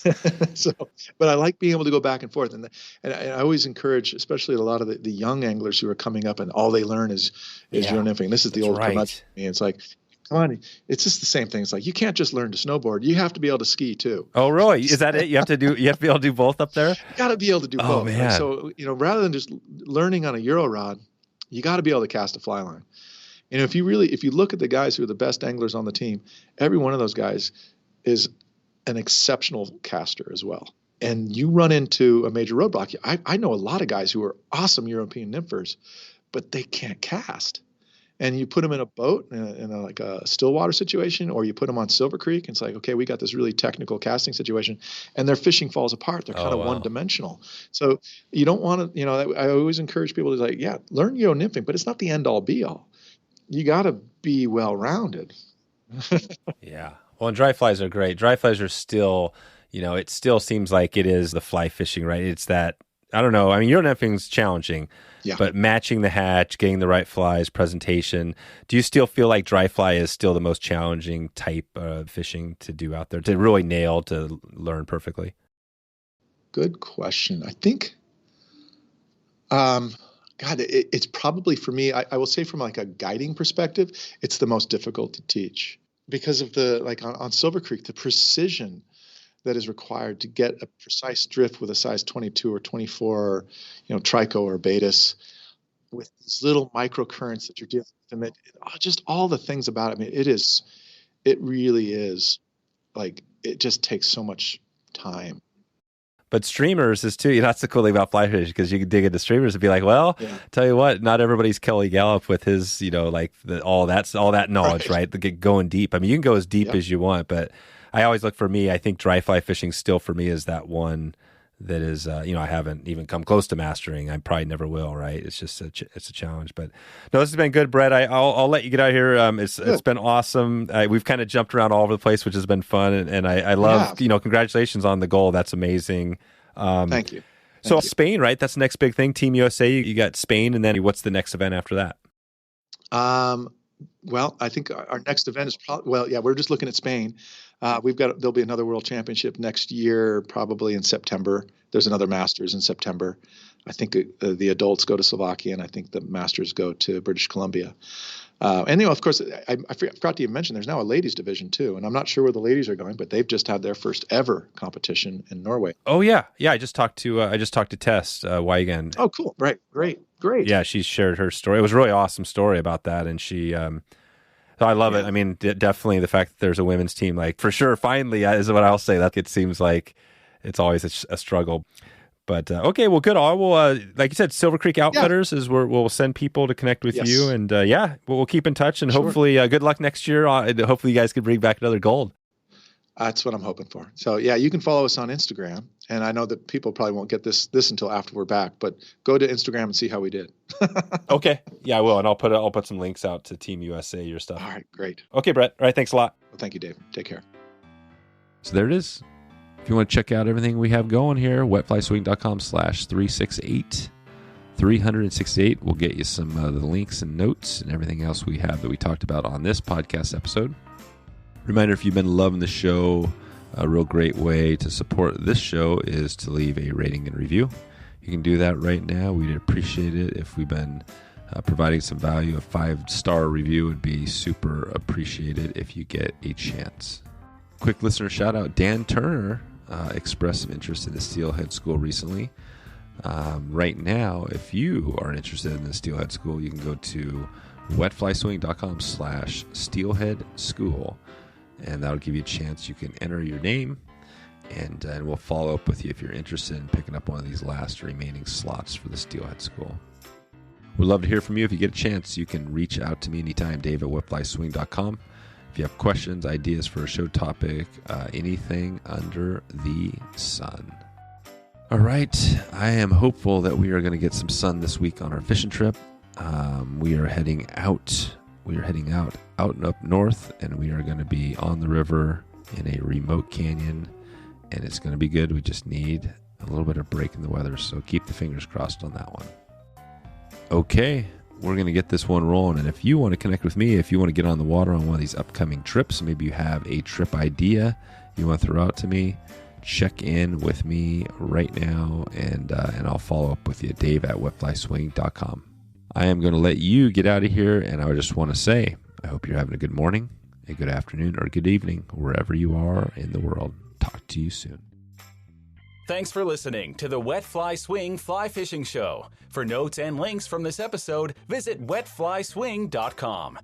But I like being able to go back and forth, and I always encourage, especially a lot of the young anglers who are coming up, and all they learn is Euro nymphing. This is the old curmudgeon. It's come on, it's just the same thing. It's you can't just learn to snowboard. You have to be able to ski too. Oh, really? Is that it? You have to be able to do both up there? You got to be able to do both. Oh, man. So, rather than just learning on a Euro rod, you got to be able to cast a fly line. If you look at the guys who are the best anglers on the team, every one of those guys is an exceptional caster as well. And you run into a major roadblock. I know a lot of guys who are awesome European nymphers, but they can't cast. And you put them in a boat in a still water situation, or you put them on Silver Creek, and it's okay, we got this really technical casting situation, and their fishing falls apart. They're kind of one-dimensional. So you don't want to, I always encourage people to learn Euro nymphing, but it's not the end-all be-all. You got to be well-rounded. Yeah. Well, and dry flies are great. Dry flies are still, it still seems like it is the fly fishing, right? It's that, I don't know. I mean, Euro nymphing's challenging, but matching the hatch, getting the right flies, presentation. Do you still feel like dry fly is still the most challenging type of fishing to do out there, to really nail, to learn perfectly? Good question. I think, it's probably for me, I will say from like a guiding perspective, it's the most difficult to teach because of on Silver Creek, the precision that is required to get a precise drift with a size 22 or 24, trico or Baetis with these little microcurrents that you're dealing with. And just all the things about it. I mean, it really is like, it just takes so much time. But streamers is too, that's the cool thing about fly fishing, because you can dig into streamers and be like, well, tell you what, not everybody's Kelly Gallup with his, all that knowledge, right? Going deep. I mean, you can go as deep as you want, but I always look, for me, I think dry fly fishing still for me is that one that is, I haven't even come close to mastering. I probably never will, right? It's just it's a challenge. But no, this has been good, Bret. I'll let you get out of here. It's been awesome. We've kind of jumped around all over the place, which has been fun. And I love, congratulations on the goal. That's amazing. Thank you. So Spain, right? That's the next big thing. Team USA, you got Spain. And then what's the next event after that? Well, I think our next event is probably, we're just looking at Spain. There'll be another World Championship next year, probably in September. There's another Masters in September. I think the adults go to Slovakia, and I think the Masters go to British Columbia. And of course, I forgot to even mention there's now a ladies division too, and I'm not sure where the ladies are going, but they've just had their first ever competition in Norway. Oh yeah. I just talked to Tess Weigand. Oh, cool. Right. Great. Yeah, she shared her story. It was a really awesome story about that, and she. So I love it. I mean, definitely the fact that there's a women's team, like for sure, finally is what I'll say. That it seems like it's always a struggle. But okay, well, good. I will, like you said, Silver Creek Outfitters is where we'll send people to connect with you, and we'll keep in touch, and hopefully, good luck next year. Hopefully, you guys can bring back another gold. That's what I'm hoping for. So you can follow us on Instagram, and I know that people probably won't get this until after we're back, but go to Instagram and see how we did. Okay, I will, and I'll put some links out to Team USA, your stuff. All right, great. Okay, Bret. All right, thanks a lot. Well, thank you, Dave. Take care. So there it is. If you want to check out everything we have going here, wetflyswing.com/368. 368 will get you some of the links and notes and everything else we have that we talked about on this podcast episode. Reminder, if you've been loving the show, a real great way to support this show is to leave a rating and review. You can do that right now. We'd appreciate it if we've been providing some value. A 5-star review would be super appreciated if you get a chance. Quick listener shout out, Dan Turner expressed some interest in the Steelhead School recently. Right now, if you are interested in the Steelhead School, you can go to wetflyswing.com/Steelhead School, and that'll give you a chance. You can enter your name, and we'll follow up with you if you're interested in picking up one of these last remaining slots for the Steelhead School. We'd love to hear from you. If you get a chance, you can reach out to me anytime, Dave at wetflyswing.com. If you have questions, ideas for a show topic, anything under the sun. All right, I am hopeful that we are going to get some sun this week on our fishing trip. We are heading out. We are heading out and up north, and we are going to be on the river in a remote canyon, and it's going to be good. We just need a little bit of break in the weather, so keep the fingers crossed on that one. Okay, we're going to get this one rolling, and if you want to connect with me, if you want to get on the water on one of these upcoming trips, maybe you have a trip idea you want to throw out to me, check in with me right now, and I'll follow up with you, Dave at wetflyswing.com. I am going to let you get out of here, and I just want to say, I hope you're having a good morning, a good afternoon, or a good evening, wherever you are in the world. Talk to you soon. Thanks for listening to the Wet Fly Swing Fly Fishing Show. For notes and links from this episode, visit wetflyswing.com.